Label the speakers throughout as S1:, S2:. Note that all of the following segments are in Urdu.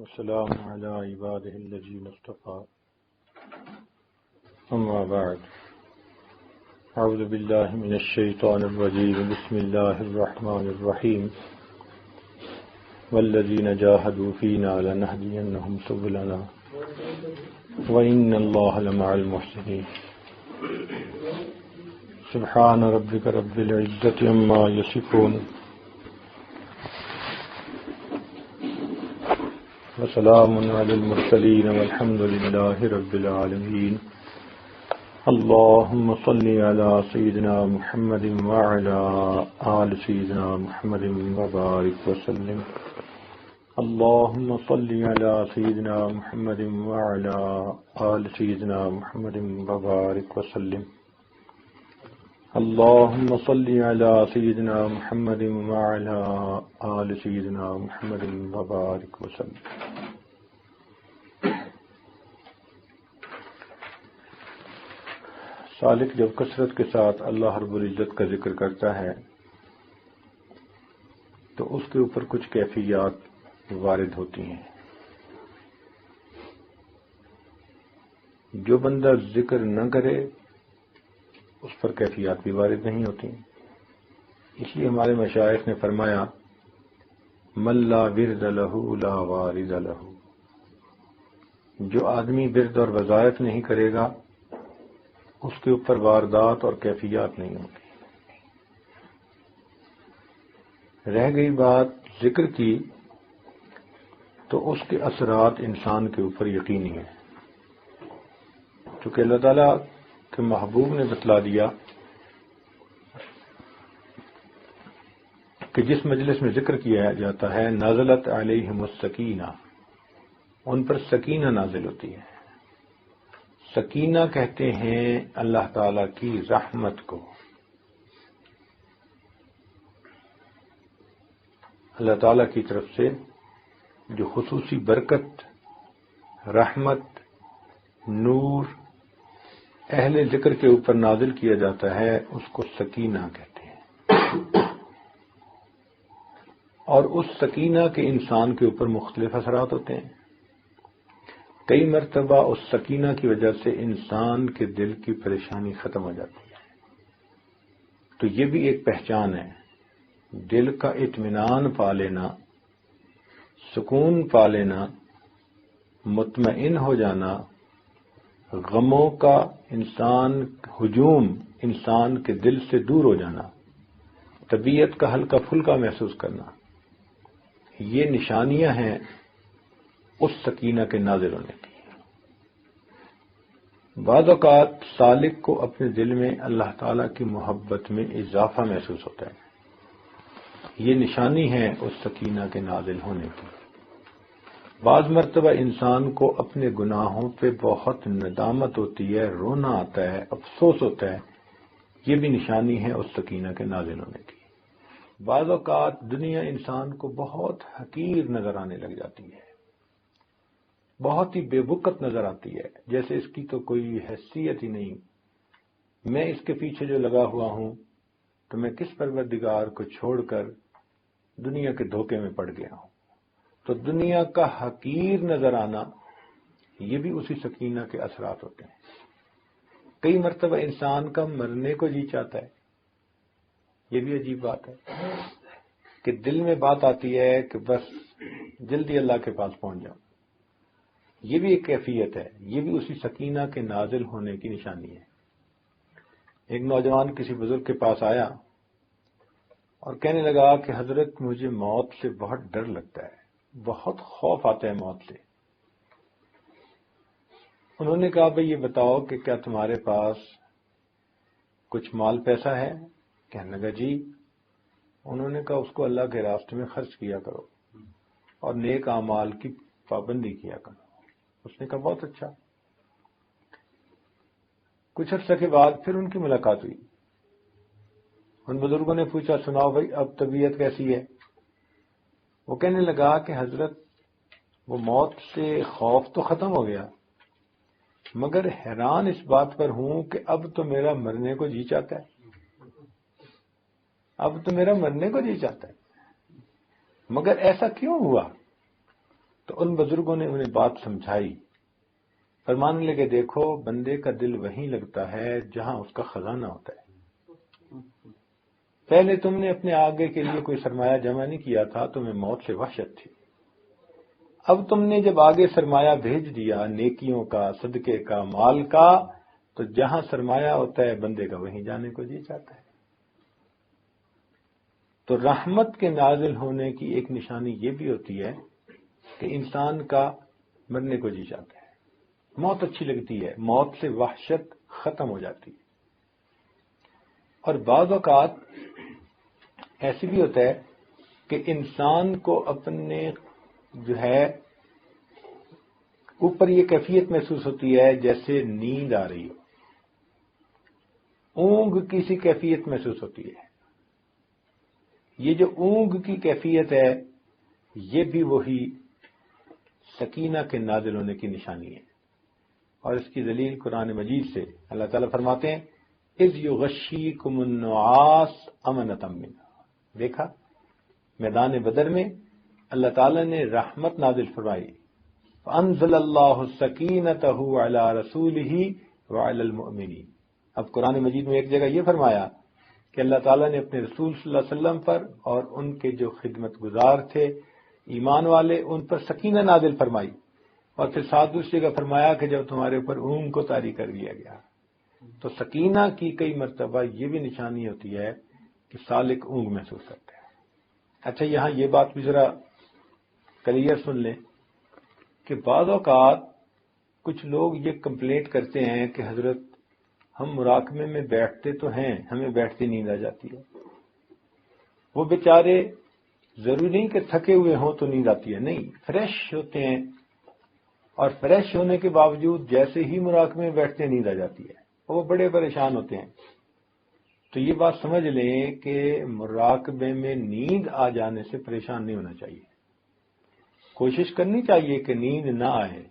S1: والسلام على عباده الذين اصطفى أما بعد أعوذ بالله من الشيطان الرجيم بسم الله الرحمن الرحيم والذين جاهدوا فينا لنهدينهم سبلنا وإن الله لمع المحسنين سبحان ربك رب العزة عما يصفون وسلام على المرسلين والحمد لله رب العالمين اللهم صل على سيدنا محمد وعلى آل سيدنا محمد وبارك وسلم اللهم صل على سيدنا محمد وعلى آل سيدنا محمد وبارك وسلم اللهم صل على سيدنا محمد وعلى آل سيدنا محمد وبارك وسلم. سالک جب کثرت کے ساتھ اللہ رب العزت کا ذکر کرتا ہے تو اس کے اوپر کچھ کیفیات وارد ہوتی ہیں. جو بندہ ذکر نہ کرے اس پر کیفیات بھی وارد نہیں ہوتی. اس لیے ہمارے مشائخ نے فرمایا من لا ورد لہ لا وارد لہ. جو آدمی ورد اور وظائف نہیں کرے گا اس کے اوپر واردات اور کیفیات نہیں ہوتی. رہ گئی بات ذکر کی تو اس کے اثرات انسان کے اوپر یقینی ہیں. چونکہ اللہ تعالیٰ کہ محبوب نے بتلا دیا کہ جس مجلس میں ذکر کیا جاتا ہے نازلت علیہم السکینہ، ان پر سکینہ نازل ہوتی ہے. سکینہ کہتے ہیں اللہ تعالی کی رحمت کو. اللہ تعالی کی طرف سے جو خصوصی برکت، رحمت، نور اہل ذکر کے اوپر نازل کیا جاتا ہے اس کو سکینہ کہتے ہیں. اور اس سکینہ کے انسان کے اوپر مختلف اثرات ہوتے ہیں. کئی مرتبہ اس سکینہ کی وجہ سے انسان کے دل کی پریشانی ختم ہو جاتی ہے. تو یہ بھی ایک پہچان ہے. دل کا اطمینان پا لینا، سکون پا لینا، مطمئن ہو جانا، غموں کا ہجوم انسان کے دل سے دور ہو جانا، طبیعت کا ہلکا پھلکا محسوس کرنا، یہ نشانیاں ہیں اس سکینہ کے نازل ہونے کی. بعض اوقات سالک کو اپنے دل میں اللہ تعالی کی محبت میں اضافہ محسوس ہوتا ہے. یہ نشانی ہے اس سکینہ کے نازل ہونے کی. بعض مرتبہ انسان کو اپنے گناہوں پہ بہت ندامت ہوتی ہے، رونا آتا ہے، افسوس ہوتا ہے. یہ بھی نشانی ہے اس سکینہ کے نازل ہونے کی. بعض اوقات دنیا انسان کو بہت حقیر نظر آنے لگ جاتی ہے، بہت ہی بے وقت نظر آتی ہے، جیسے اس کی تو کوئی حیثیت ہی نہیں. میں اس کے پیچھے جو لگا ہوا ہوں تو میں کس پروردگار کو چھوڑ کر دنیا کے دھوکے میں پڑ گیا ہوں. تو دنیا کا حقیر نظر آنا یہ بھی اسی سکینہ کے اثرات ہوتے ہیں. کئی مرتبہ انسان کا مرنے کو جی چاہتا ہے. یہ بھی عجیب بات ہے کہ دل میں بات آتی ہے کہ بس جلدی اللہ کے پاس پہنچ جاؤں. یہ بھی ایک کیفیت ہے. یہ بھی اسی سکینہ کے نازل ہونے کی نشانی ہے. ایک نوجوان کسی بزرگ کے پاس آیا اور کہنے لگا کہ حضرت مجھے موت سے بہت ڈر لگتا ہے، بہت خوف آتا ہے موت سے. انہوں نے کہا بھئی یہ بتاؤ کہ کیا تمہارے پاس کچھ مال پیسہ ہے؟ کہنے لگا جی. انہوں نے کہا اس کو اللہ کے راستے میں خرچ کیا کرو اور نیک اعمال کی پابندی کیا کرو. اس نے کہا بہت اچھا. کچھ عرصے کے بعد پھر ان کی ملاقات ہوئی. ان بزرگوں نے پوچھا سناؤ بھائی اب طبیعت کیسی ہے؟ وہ کہنے لگا کہ حضرت وہ موت سے خوف تو ختم ہو گیا، مگر حیران اس بات پر ہوں کہ اب تو میرا مرنے کو جی چاہتا ہے. مگر ایسا کیوں ہوا؟ تو تو ان بزرگوں نے انہیں بات سمجھائی، فرمانے لگے دیکھو بندے کا دل وہیں لگتا ہے جہاں اس کا خزانہ ہوتا ہے۔ پہلے تم نے اپنے آگے کے لیے کوئی سرمایہ جمع نہیں کیا تھا، تمہیں موت سے وحشت تھی۔ اب تم نے جب آگے سرمایہ بھیج دیا نیکیوں کا، صدقے کا، مال کا، تو جہاں سرمایہ ہوتا ہے بندے کا وہیں جانے کو جی چاہتا ہے۔ تو رحمت کے نازل ہونے کی ایک نشانی یہ بھی ہوتی ہے کہ انسان کا مرنے کو جی چاہتا ہے، موت اچھی لگتی ہے، موت سے وحشت ختم ہو جاتی ہے۔ اور بعض اوقات ایسی بھی ہوتا ہے کہ انسان کو اپنے جو ہے اوپر یہ کیفیت محسوس ہوتی ہے جیسے نیند آ رہی ہو، اونگ کی سی کیفیت محسوس ہوتی ہے۔ یہ جو اونگ کی کیفیت ہے یہ بھی وہی سکینہ کے نازل ہونے کی نشانی ہے، اور اس کی دلیل قرآن مجید سے اللہ تعالیٰ فرماتے ہیں اذ یغشیکم النعاس امنۃ منہ۔ دیکھا میدان بدر میں اللہ تعالیٰ نے رحمت نازل فرمائی، فانزل اللہ سکینتہ علی رسولہ وعلی المؤمنین۔ اب قرآن مجید میں ایک جگہ یہ فرمایا کہ اللہ تعالیٰ نے اپنے رسول صلی اللہ علیہ وسلم پر اور ان کے جو خدمت گزار تھے ایمان والے ان پر سکینہ نازل فرمائی، اور پھر ساتھ دوسری جگہ فرمایا کہ جب تمہارے اوپر اونگ کو طاری کر دیا گیا۔ تو سکینہ کی کئی مرتبہ یہ بھی نشانی ہوتی ہے کہ سالک اونگ محسوس کرتا ہے۔ اچھا یہاں یہ بات بھی ذرا کلیئر سن لیں کہ بعض اوقات کچھ لوگ یہ کمپلینٹ کرتے ہیں کہ حضرت ہم مراقبے میں بیٹھتے تو ہیں، ہمیں بیٹھتے نیند آ جاتی ہے۔ وہ بیچارے ضروری نہیں کہ تھکے ہوئے ہوں تو نیند آتی ہے، نہیں، فریش ہوتے ہیں، اور فریش ہونے کے باوجود جیسے ہی مراقبے میں بیٹھتے نیند آ جاتی ہے، وہ بڑے پریشان ہوتے ہیں۔ تو یہ بات سمجھ لیں کہ مراقبے میں نیند آ جانے سے پریشان نہیں ہونا چاہیے، کوشش کرنی چاہیے کہ نیند نہ آئے،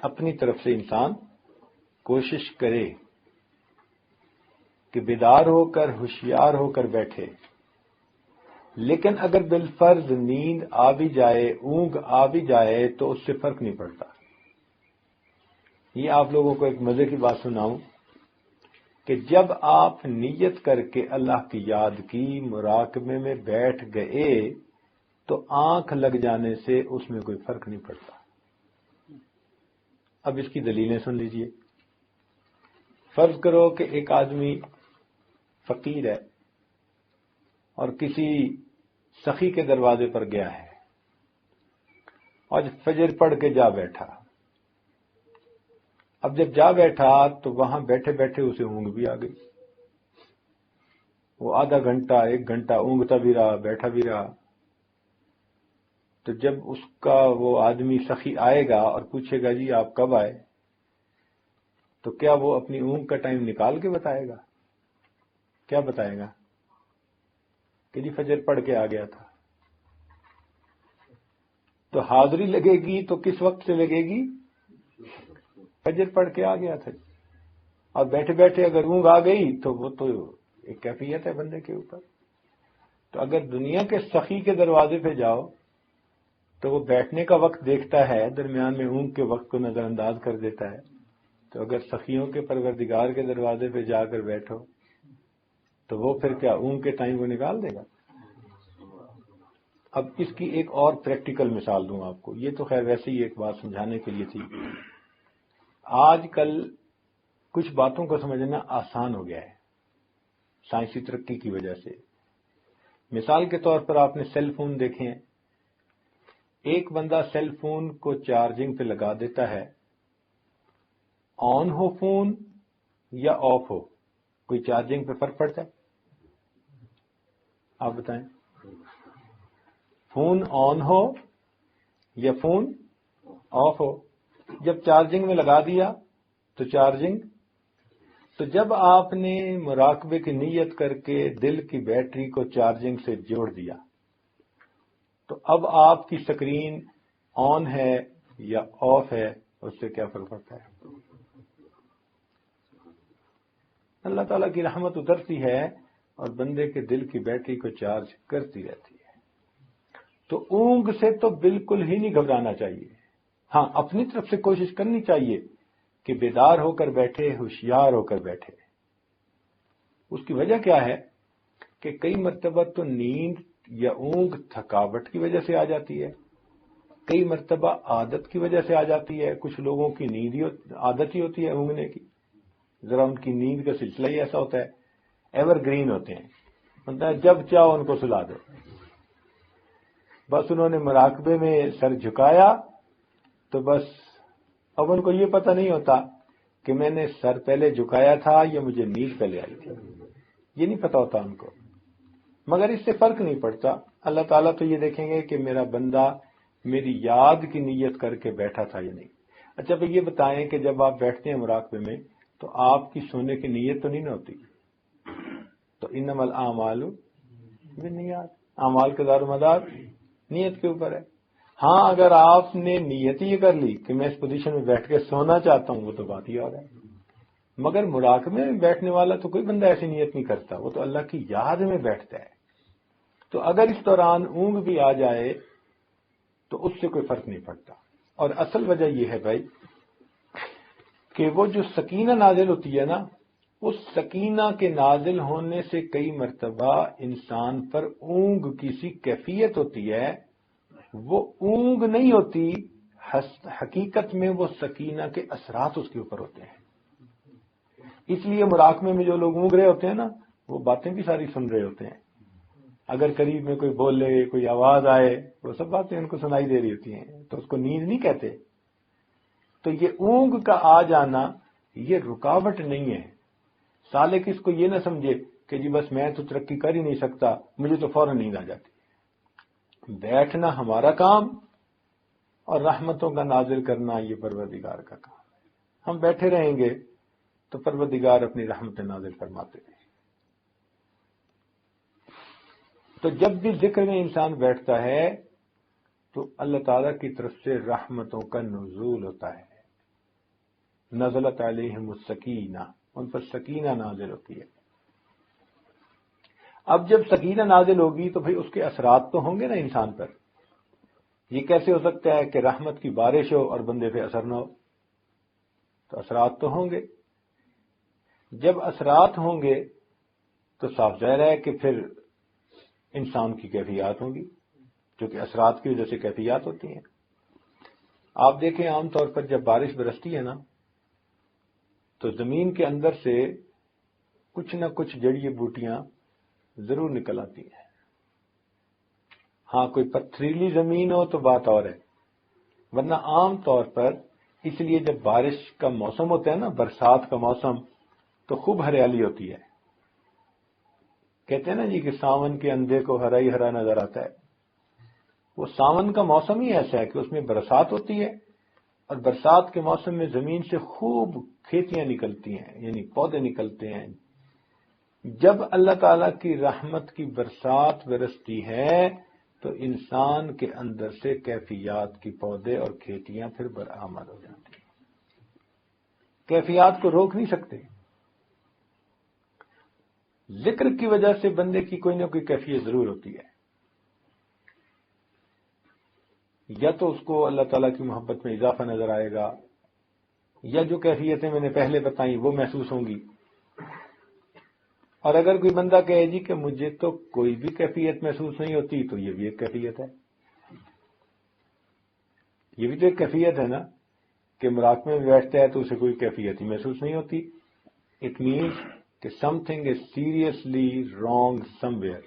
S1: اپنی طرف سے انسان کوشش کرے کہ بیدار ہو کر ہوشیار ہو کر بیٹھے، لیکن اگر بالفرض نیند آ بھی جائے، اونگ آ بھی جائے تو اس سے فرق نہیں پڑتا۔ یہ آپ لوگوں کو ایک مزے کی بات سناؤں کہ جب آپ نیت کر کے اللہ کی یاد کی، مراقبے میں بیٹھ گئے، تو آنکھ لگ جانے سے اس میں کوئی فرق نہیں پڑتا۔ اب اس کی دلیلیں سن لیجئے۔ فرض کرو کہ ایک آدمی فقیر ہے اور کسی سخی کے دروازے پر گیا ہے اور فجر پڑھ کے جا بیٹھا۔ اب جب جا بیٹھا تو وہاں بیٹھے بیٹھے اسے اونگ بھی آ گئی، وہ آدھا گھنٹہ ایک گھنٹہ اونگتا بھی رہا، بیٹھا بھی رہا۔ تو جب اس کا وہ آدمی سخی آئے گا اور پوچھے گا جی آپ کب آئے، تو کیا وہ اپنی اونگ کا ٹائم نکال کے بتائے گا؟ کیا بتائے گا کہ جی فجر پڑھ کے آ گیا تھا؟ تو حاضری لگے گی تو کس وقت سے لگے گی؟ فجر پڑھ کے آ گیا تھا۔ اور بیٹھے بیٹھے اگر اونگ آ گئی تو وہ تو ایک کیفیت ہے بندے کے اوپر۔ تو اگر دنیا کے سخی کے دروازے پہ جاؤ تو وہ بیٹھنے کا وقت دیکھتا ہے، درمیان میں اونگ کے وقت کو نظر انداز کر دیتا ہے۔ تو اگر سخیوں کے پروردگار کے دروازے پہ جا کر بیٹھو تو وہ پھر کیا اونگ کے ٹائم کو نکال دے گا؟ اب اس کی ایک اور پریکٹیکل مثال دوں آپ کو، یہ تو خیر ویسے ہی ایک بات سمجھانے کے لیے تھی۔ آج کل کچھ باتوں کو سمجھنا آسان ہو گیا ہے سائنسی ترقی کی وجہ سے۔ مثال کے طور پر آپ نے سیل فون دیکھے ہیں، ایک بندہ سیل فون کو چارجنگ پہ لگا دیتا ہے، آن ہو فون یا آف ہو، کوئی چارجنگ پہ فرق پڑتا ہے؟ آپ بتائیں، فون آن ہو یا فون آف ہو، جب چارجنگ میں لگا دیا تو چارجنگ۔ تو جب آپ نے مراقبے کی نیت کر کے دل کی بیٹری کو چارجنگ سے جوڑ دیا تو اب آپ کی سکرین آن ہے یا آف ہے، اس سے کیا فرق پڑتا ہے؟ اللہ تعالیٰ کی رحمت اترتی ہے اور بندے کے دل کی بیٹری کو چارج کرتی رہتی ہے۔ تو اونگ سے تو بالکل ہی نہیں گھبرانا چاہیے. ہاں اپنی طرف سے کوشش کرنی چاہیے کہ بیدار ہو کر بیٹھے, ہوشیار ہو کر بیٹھے. اس کی وجہ کیا ہے کہ کئی مرتبہ تو نیند یا اونگ تھکاوٹ کی وجہ سے آ جاتی ہے, کئی مرتبہ عادت کی وجہ سے آ جاتی ہے. کچھ لوگوں کی نیند ہی عادت ہی ہوتی ہے اونگنے کی, ذرا ان کی نیند کا سلسلہ ہی ایسا ہوتا ہے, ایور گرین ہوتے ہیں, مطلب جب چاہو ان کو سلا دو. بس انہوں نے مراقبے میں سر جھکایا تو بس اب ان کو یہ پتہ نہیں ہوتا کہ میں نے سر پہلے جھکایا تھا یا مجھے نیند پہلے آئی تھی, یہ نہیں پتہ ہوتا ان کو. مگر اس سے فرق نہیں پڑتا. اللہ تعالیٰ تو یہ دیکھیں گے کہ میرا بندہ میری یاد کی نیت کر کے بیٹھا تھا یا نہیں. اچھا بھائی یہ بتائیں کہ جب آپ بیٹھتے ہیں مراقبے میں تو آپ کی سونے کی نیت تو نہیں نہ ہوتی, تو انما الاعمال بالنیات, اعمال کا دار و مدار نیت کے اوپر ہے. ہاں اگر آپ نے نیت یہ کر لی کہ میں اس پوزیشن میں بیٹھ کے سونا چاہتا ہوں, وہ تو بات ہی اور ہے. مگر مراقبے میں بیٹھنے والا تو کوئی بندہ ایسی نیت نہیں کرتا, وہ تو اللہ کی یاد میں بیٹھتا ہے. تو اگر اس دوران اونگ بھی آ جائے تو اس سے کوئی فرق نہیں پڑتا. اور اصل وجہ یہ ہے بھائی کہ وہ جو سکینہ نازل ہوتی ہے نا, اس سکینہ کے نازل ہونے سے کئی مرتبہ انسان پر اونگ کی سی کیفیت ہوتی ہے. وہ اونگ نہیں ہوتی, حقیقت میں وہ سکینہ کے اثرات اس کے اوپر ہوتے ہیں. اس لیے مراقبے میں جو لوگ اونگ رہے ہوتے ہیں نا, وہ باتیں بھی ساری سن رہے ہوتے ہیں. اگر قریب میں کوئی بولے, کوئی آواز آئے, وہ سب باتیں ان کو سنائی دے رہی ہوتی ہیں, تو اس کو نیند نہیں کہتے. تو یہ اونگ کا آ جانا یہ رکاوٹ نہیں ہے. سالک اس کو یہ نہ سمجھے کہ جی بس میں تو ترقی کر ہی نہیں سکتا, مجھے تو فوراً نیند آ جاتی. بیٹھنا ہمارا کام اور رحمتوں کا نازل کرنا یہ پروردگار کا کام. ہم بیٹھے رہیں گے تو پروردگار اپنی رحمت نازل فرماتے رہیں. تو جب بھی ذکر میں انسان بیٹھتا ہے تو اللہ تعالیٰ کی طرف سے رحمتوں کا نزول ہوتا ہے. نزلت علیہم السکینہ, ان پر سکینہ نازل ہوتی ہے. اب جب سکینہ نازل ہوگی تو بھئی اس کے اثرات تو ہوں گے نا انسان پر. یہ کیسے ہو سکتا ہے کہ رحمت کی بارش ہو اور بندے پہ اثر نہ ہو؟ تو اثرات تو ہوں گے. جب اثرات ہوں گے تو صاف ظاہر ہے کہ پھر انسان کی کیفیات ہوں گی, کیونکہ اثرات کی وجہ سے کیفیات ہوتی ہیں. آپ دیکھیں عام طور پر جب بارش برستی ہے نا تو زمین کے اندر سے کچھ نہ کچھ جڑی بوٹیاں ضرور نکل آتی ہیں. ہاں کوئی پتھریلی زمین ہو تو بات اور ہے, ورنہ عام طور پر اس لیے جب بارش کا موسم ہوتا ہے نا, برسات کا موسم, تو خوب ہریالی ہوتی ہے. کہتے ہیں نا جی کہ ساون کے اندھے کو ہرا ہی ہرا نظر آتا ہے. وہ ساون کا موسم ہی ایسا ہے کہ اس میں برسات ہوتی ہے, اور برسات کے موسم میں زمین سے خوب کھیتیاں نکلتی ہیں, یعنی پودے نکلتے ہیں. جب اللہ تعالیٰ کی رحمت کی برسات برستی ہے تو انسان کے اندر سے کیفیات کی پودے اور کھیتیاں پھر برآمد ہو جاتی ہیں. کیفیات کو روک نہیں سکتے. ذکر کی وجہ سے بندے کی کوئی نہ کوئی کیفیت ضرور ہوتی ہے. یا تو اس کو اللہ تعالیٰ کی محبت میں اضافہ نظر آئے گا, یا جو کیفیتیں میں نے پہلے بتائیں وہ محسوس ہوں گی. اور اگر کوئی بندہ کہے جی کہ مجھے تو کوئی بھی کیفیت محسوس نہیں ہوتی, تو یہ بھی ایک کیفیت ہے. یہ بھی تو ایک کیفیت ہے نا کہ مراقبے میں بیٹھتا ہے تو اسے کوئی کیفیت ہی محسوس نہیں ہوتی. اٹ مینس کہ something is seriously wrong somewhere.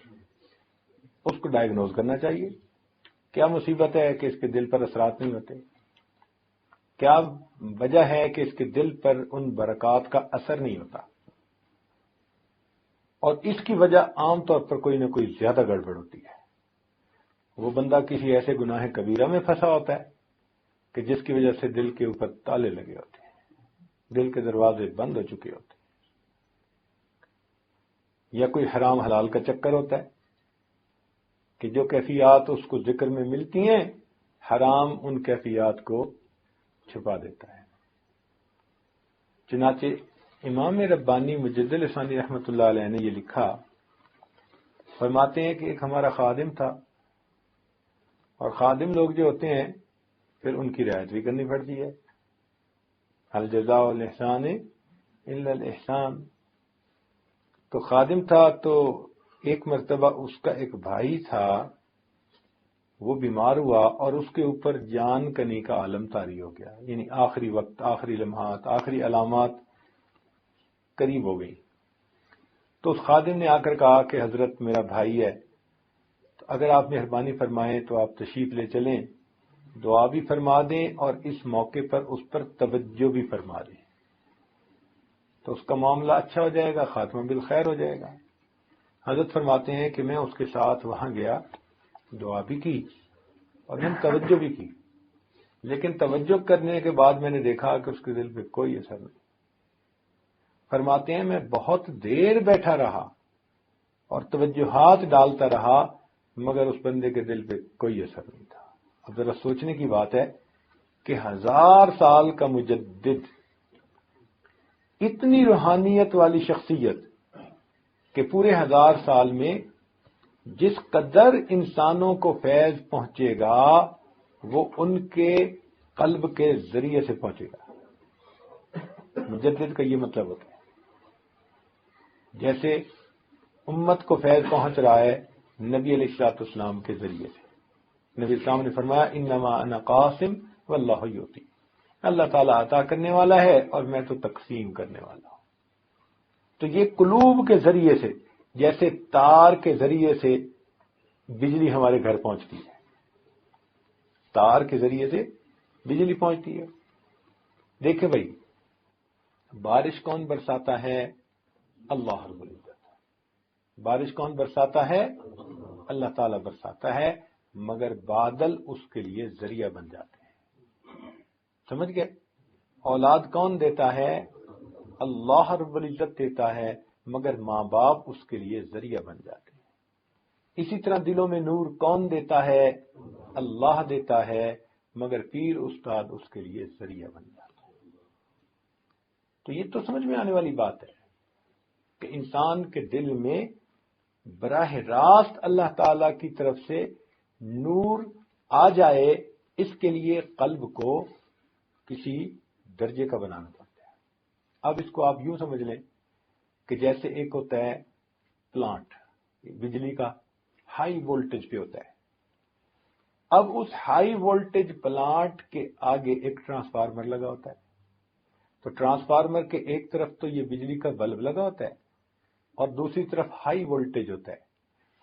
S1: اس کو ڈائگنوز کرنا چاہیے. کیا مصیبت ہے کہ اس کے دل پر اثرات نہیں ہوتے؟ کیا وجہ ہے کہ اس کے دل پر ان برکات کا اثر نہیں ہوتا؟ اور اس کی وجہ عام طور پر کوئی نہ کوئی زیادہ گڑبڑ ہوتی ہے. وہ بندہ کسی ایسے گناہ کبیرہ میں پھنسا ہوتا ہے کہ جس کی وجہ سے دل کے اوپر تالے لگے ہوتے ہیں, دل کے دروازے بند ہو چکے ہوتے ہیں. یا کوئی حرام حلال کا چکر ہوتا ہے کہ جو کیفیات اس کو ذکر میں ملتی ہیں, حرام ان کیفیات کو چھپا دیتا ہے. چنانچہ امام ربانی مجد لسانی رحمۃ اللہ علیہ نے یہ لکھا, فرماتے ہیں کہ ایک ہمارا خادم تھا, اور خادم لوگ جو ہوتے ہیں پھر ان کی رعایت بھی کرنی پڑتی ہے. هل جزاء الاحسان الا الاحسان. تو خادم تھا تو ایک مرتبہ اس کا ایک بھائی تھا، وہ بیمار ہوا اور اس کے اوپر جان کنی کا عالم طاری ہو گیا، یعنی آخری وقت، آخری لمحات، آخری علامات قریب ہو گئی. تو اس خادم نے آ کر کہا کہ حضرت میرا بھائی ہے، تو اگر آپ مہربانی فرمائیں تو آپ تشریف لے چلیں، دعا بھی فرما دیں اور اس موقع پر اس پر توجہ بھی فرما دیں، تو اس کا معاملہ اچھا ہو جائے گا، خاتمہ بالخیر ہو جائے گا. حضرت فرماتے ہیں کہ میں اس کے ساتھ وہاں گیا، دعا بھی کی اور میں نے توجہ بھی کی، لیکن توجہ کرنے کے بعد میں نے دیکھا کہ اس کے دل پہ کوئی اثر نہیں. فرماتے ہیں میں بہت دیر بیٹھا رہا اور توجہات ڈالتا رہا، مگر اس بندے کے دل پہ کوئی اثر نہیں تھا. اب ذرا سوچنے کی بات ہے کہ 1000 سال کا مجدد، اتنی روحانیت والی شخصیت کہ پورے 1000 سال میں جس قدر انسانوں کو فیض پہنچے گا وہ ان کے قلب کے ذریعے سے پہنچے گا. مجدد کا یہ مطلب ہوتا ہے جیسے امت کو فیض پہنچ رہا ہے نبی علیہ الصلوۃ والسلام کے ذریعے سے. نبی السلام نے فرمایا انما انا قاسم واللہ یعطی، اللہ تعالیٰ عطا کرنے والا ہے اور میں تو تقسیم کرنے والا ہوں. تو یہ قلوب کے ذریعے سے، جیسے تار کے ذریعے سے بجلی ہمارے گھر پہنچتی ہے، تار کے ذریعے سے بجلی پہنچتی ہے. دیکھیں بھائی، بارش کون برساتا ہے؟ اللہ رب العزت. بارش کون برساتا ہے؟ اللہ تعالیٰ برساتا ہے، مگر بادل اس کے لیے ذریعہ بن جاتے ہیں. سمجھ گئے؟ اولاد کون دیتا ہے؟ اللہ رب العزت دیتا ہے، مگر ماں باپ اس کے لیے ذریعہ بن جاتے ہیں. اسی طرح دلوں میں نور کون دیتا ہے؟ اللہ دیتا ہے، مگر پیر استاد اس کے لیے ذریعہ بن جاتا ہے. تو یہ تو سمجھ میں آنے والی بات ہے کہ انسان کے دل میں براہ راست اللہ تعالی کی طرف سے نور آ جائے، اس کے لیے قلب کو کسی درجے کا بنانا پڑتا ہے. اب اس کو آپ یوں سمجھ لیں کہ جیسے ایک ہوتا ہے پلانٹ، بجلی کا ہائی وولٹیج پہ ہوتا ہے. اب اس ہائی وولٹیج پلانٹ کے آگے ایک ٹرانسفارمر لگا ہوتا ہے. تو ٹرانسفارمر کے ایک طرف تو یہ بجلی کا بلب لگا ہوتا ہے اور دوسری طرف ہائی وولٹیج ہوتا ہے.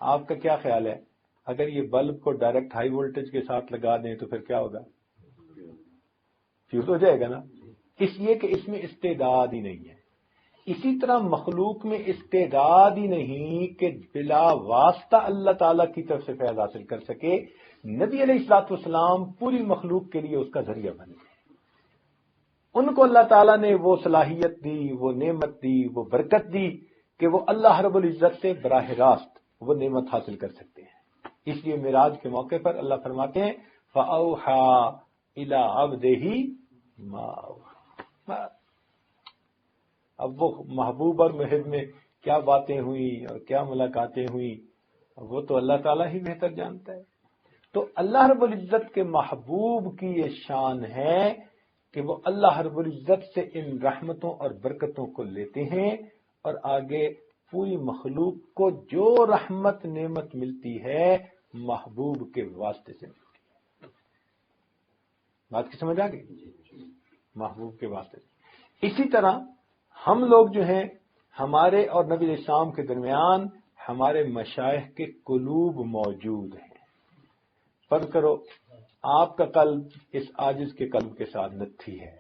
S1: آپ کا کیا خیال ہے اگر یہ بلب کو ڈائریکٹ ہائی وولٹیج کے ساتھ لگا دیں تو پھر کیا ہوگا؟ فیوز ہو جائے گا نا. اس لیے کہ اس میں استعداد ہی نہیں ہے. اسی طرح مخلوق میں استعداد ہی نہیں کہ بلا واسطہ اللہ تعالی کی طرف سے فیض حاصل کر سکے. نبی علیہ الصلوۃ والسلام پوری مخلوق کے لیے اس کا ذریعہ بن گئے. ان کو اللہ تعالیٰ نے وہ صلاحیت دی، وہ نعمت دی، وہ برکت دی کہ وہ اللہ رب العزت سے براہ راست وہ نعمت حاصل کر سکتے ہیں. اس لیے معراج کے موقع پر اللہ فرماتے ہیں فَأَوْحَىٰ إِلَىٰ عَبْدِهِ مَا أَوْحَىٰ. اب وہ محبوب اور محب میں کیا باتیں ہوئیں اور کیا ملاقاتیں ہوئیں وہ تو اللہ تعالیٰ ہی بہتر جانتا ہے. تو اللہ رب العزت کے محبوب کی یہ شان ہے کہ وہ اللہ رب العزت سے ان رحمتوں اور برکتوں کو لیتے ہیں اور آگے پوری مخلوق کو جو رحمت نعمت ملتی ہے محبوب کے واسطے سے ملتی ہے. بات کی سمجھ آ گئی؟ محبوب کے واسطے سے. اسی طرح ہم لوگ جو ہیں ہمارے اور نبی علیہ السلام کے درمیان ہمارے مشائخ کے قلوب موجود ہیں. فرض کرو آپ کا قلب اس عاجز کے قلب کے ساتھ نتھی ہے،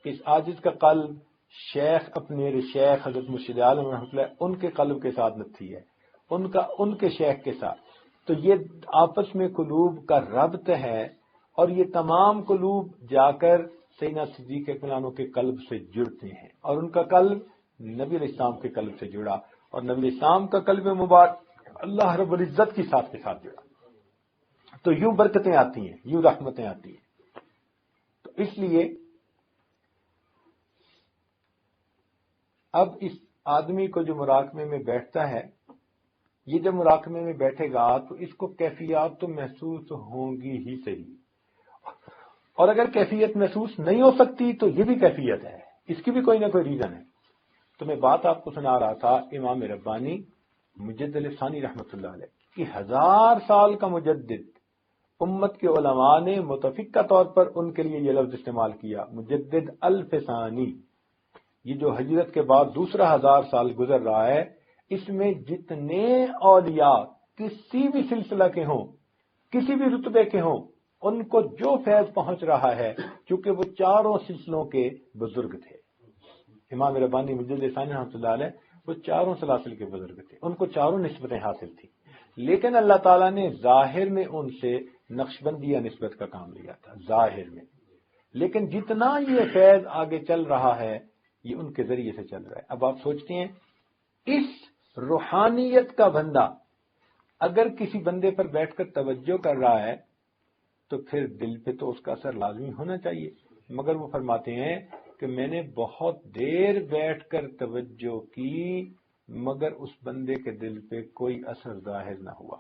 S1: اس عاجز کا قلب شیخ اپنے شیخ حضرت مرشد عالم رحمۃ اللہ ان کے قلب کے ساتھ نتھی ہے، ان کے شیخ کے ساتھ. تو یہ آپس میں قلوب کا ربط ہے اور یہ تمام قلوب جا کر سیدنا صدیق اکبر کے قلب سے جڑتے ہیں اور ان کا قلب نبی علیہ السلام کے قلب سے جڑا اور نبی علیہ السلام کا قلب مبارک اللہ رب العزت کی ساتھ کے ساتھ جڑا. تو یوں برکتیں آتی ہیں، یوں رحمتیں آتی ہیں. تو اس لیے اب اس آدمی کو جو مراقبے میں بیٹھتا ہے یہ جب مراقبے میں بیٹھے گا تو اس کو کیفیات تو محسوس ہوں گی ہی صحیح، اور اگر کیفیت محسوس نہیں ہو سکتی تو یہ بھی کیفیت ہے، اس کی بھی کوئی نہ کوئی ریزن ہے۔ تو میں بات آپ کو سنا رہا تھا امام ربانی مجدد ثانی رحمۃ اللہ علیہ کہ 1000 سال کا مجدد، امت کے علماء نے متفقہ طور پر ان کے لیے یہ لفظ استعمال کیا، مجدد الف ثانی۔ یہ جو ہجرت کے بعد دوسرا 1000 سال گزر رہا ہے، اس میں جتنے اولیاء کسی بھی سلسلہ کے ہوں، کسی بھی رتبے کے ہوں، ان کو جو فیض پہنچ رہا ہے، چونکہ وہ چاروں سلسلوں کے بزرگ تھے، امام ربانی مجدد ثانی رحمۃ اللہ علیہ وہ چاروں سلاسل کے بزرگ تھے، ان کو چاروں نسبتیں حاصل تھیں، لیکن اللہ تعالیٰ نے ظاہر میں ان سے نقشبندیہ نسبت کا کام لیا تھا ظاہر میں، لیکن جتنا یہ فیض آگے چل رہا ہے یہ ان کے ذریعے سے چل رہا ہے۔ اب آپ سوچتے ہیں اس روحانیت کا بندہ اگر کسی بندے پر بیٹھ کر توجہ کر رہا ہے تو پھر دل پہ تو اس کا اثر لازمی ہونا چاہیے، مگر وہ فرماتے ہیں کہ میں نے بہت دیر بیٹھ کر توجہ کی مگر اس بندے کے دل پہ کوئی اثر ظاہر نہ ہوا۔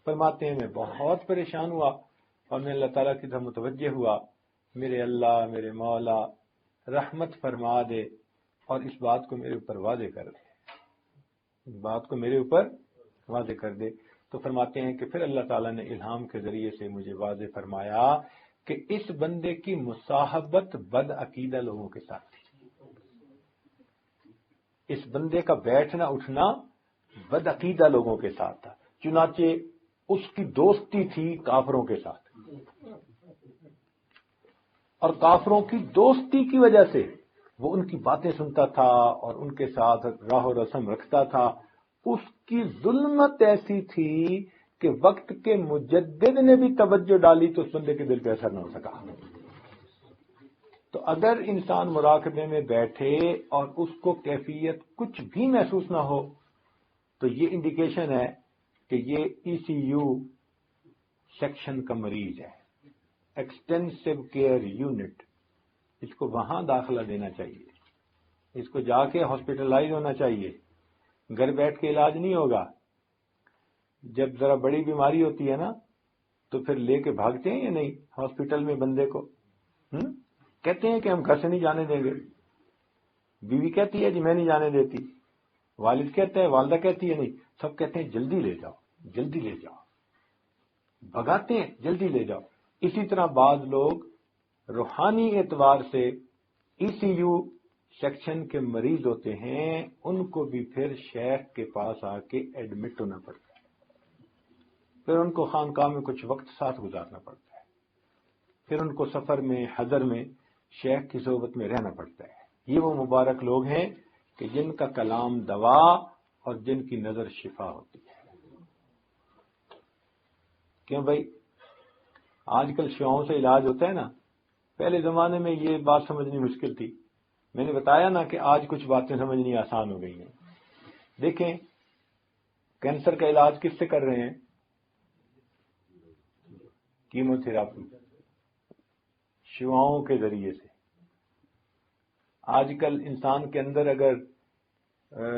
S1: فرماتے ہیں میں بہت پریشان ہوا اور میں اللہ تعالیٰ کی طرف متوجہ ہوا، میرے اللہ میرے مولا رحمت فرما دے اور اس بات کو میرے اوپر واضح کر دے، اس بات کو میرے اوپر واضح کر دے۔ تو فرماتے ہیں کہ پھر اللہ تعالیٰ نے الہام کے ذریعے سے مجھے واضح فرمایا کہ اس بندے کی مصاحبت بد عقیدہ لوگوں کے ساتھ تھی، اس بندے کا بیٹھنا اٹھنا بد عقیدہ لوگوں کے ساتھ تھا، چنانچہ اس کی دوستی تھی کافروں کے ساتھ، اور کافروں کی دوستی کی وجہ سے وہ ان کی باتیں سنتا تھا اور ان کے ساتھ راہ و رسم رکھتا تھا۔ اس کی ظلمت ایسی تھی کہ وقت کے مجدد نے بھی توجہ ڈالی تو اس بندے کے دل پہ اثر نہ ہو سکا۔ تو اگر انسان مراقبے میں بیٹھے اور اس کو کیفیت کچھ بھی محسوس نہ ہو تو یہ انڈیکیشن ہے کہ یہ ای سی یو سیکشن کا مریض ہے، ایکسٹینسو کیئر یونٹ، اس کو وہاں داخلہ دینا چاہیے، اس کو جا کے ہاسپٹلائز ہونا چاہیے، گھر بیٹھ کے علاج نہیں ہوگا۔ جب ذرا بڑی بیماری ہوتی ہے نا تو پھر لے کے بھاگتے ہیں یا نہیں ہاسپٹل میں بندے کو، کہتے ہیں کہ ہم گھر سے نہیں جانے دیں گے، بیوی کہتی ہے جی میں نہیں جانے دیتی، والد کہتا ہے، والدہ کہتی ہے نہیں، سب کہتے ہیں جلدی لے جاؤ جلدی لے جاؤ، بھگاتے ہیں جلدی لے جاؤ۔ اسی طرح بعض لوگ روحانی اعتبار سے ای سی یو سیکشن کے مریض ہوتے ہیں، ان کو بھی پھر شیخ کے پاس آ کے ایڈمٹ ہونا پڑتا ہے، پھر ان کو خانقاہ میں کچھ وقت ساتھ گزارنا پڑتا ہے، پھر ان کو سفر میں حضر میں شیخ کی صحبت میں رہنا پڑتا ہے۔ یہ وہ مبارک لوگ ہیں کہ جن کا کلام دوا اور جن کی نظر شفا ہوتی ہے۔ کیوں بھائی آج کل شعاؤں سے علاج ہوتا ہے نا، پہلے زمانے میں یہ بات سمجھنی مشکل تھی، میں نے بتایا نا کہ آج کچھ باتیں سمجھنی آسان ہو گئی ہیں۔ دیکھیں کینسر کا علاج کس سے کر رہے ہیں؟ کیمو تھراپی، شعاؤں کے ذریعے سے۔ آج کل انسان کے اندر اگر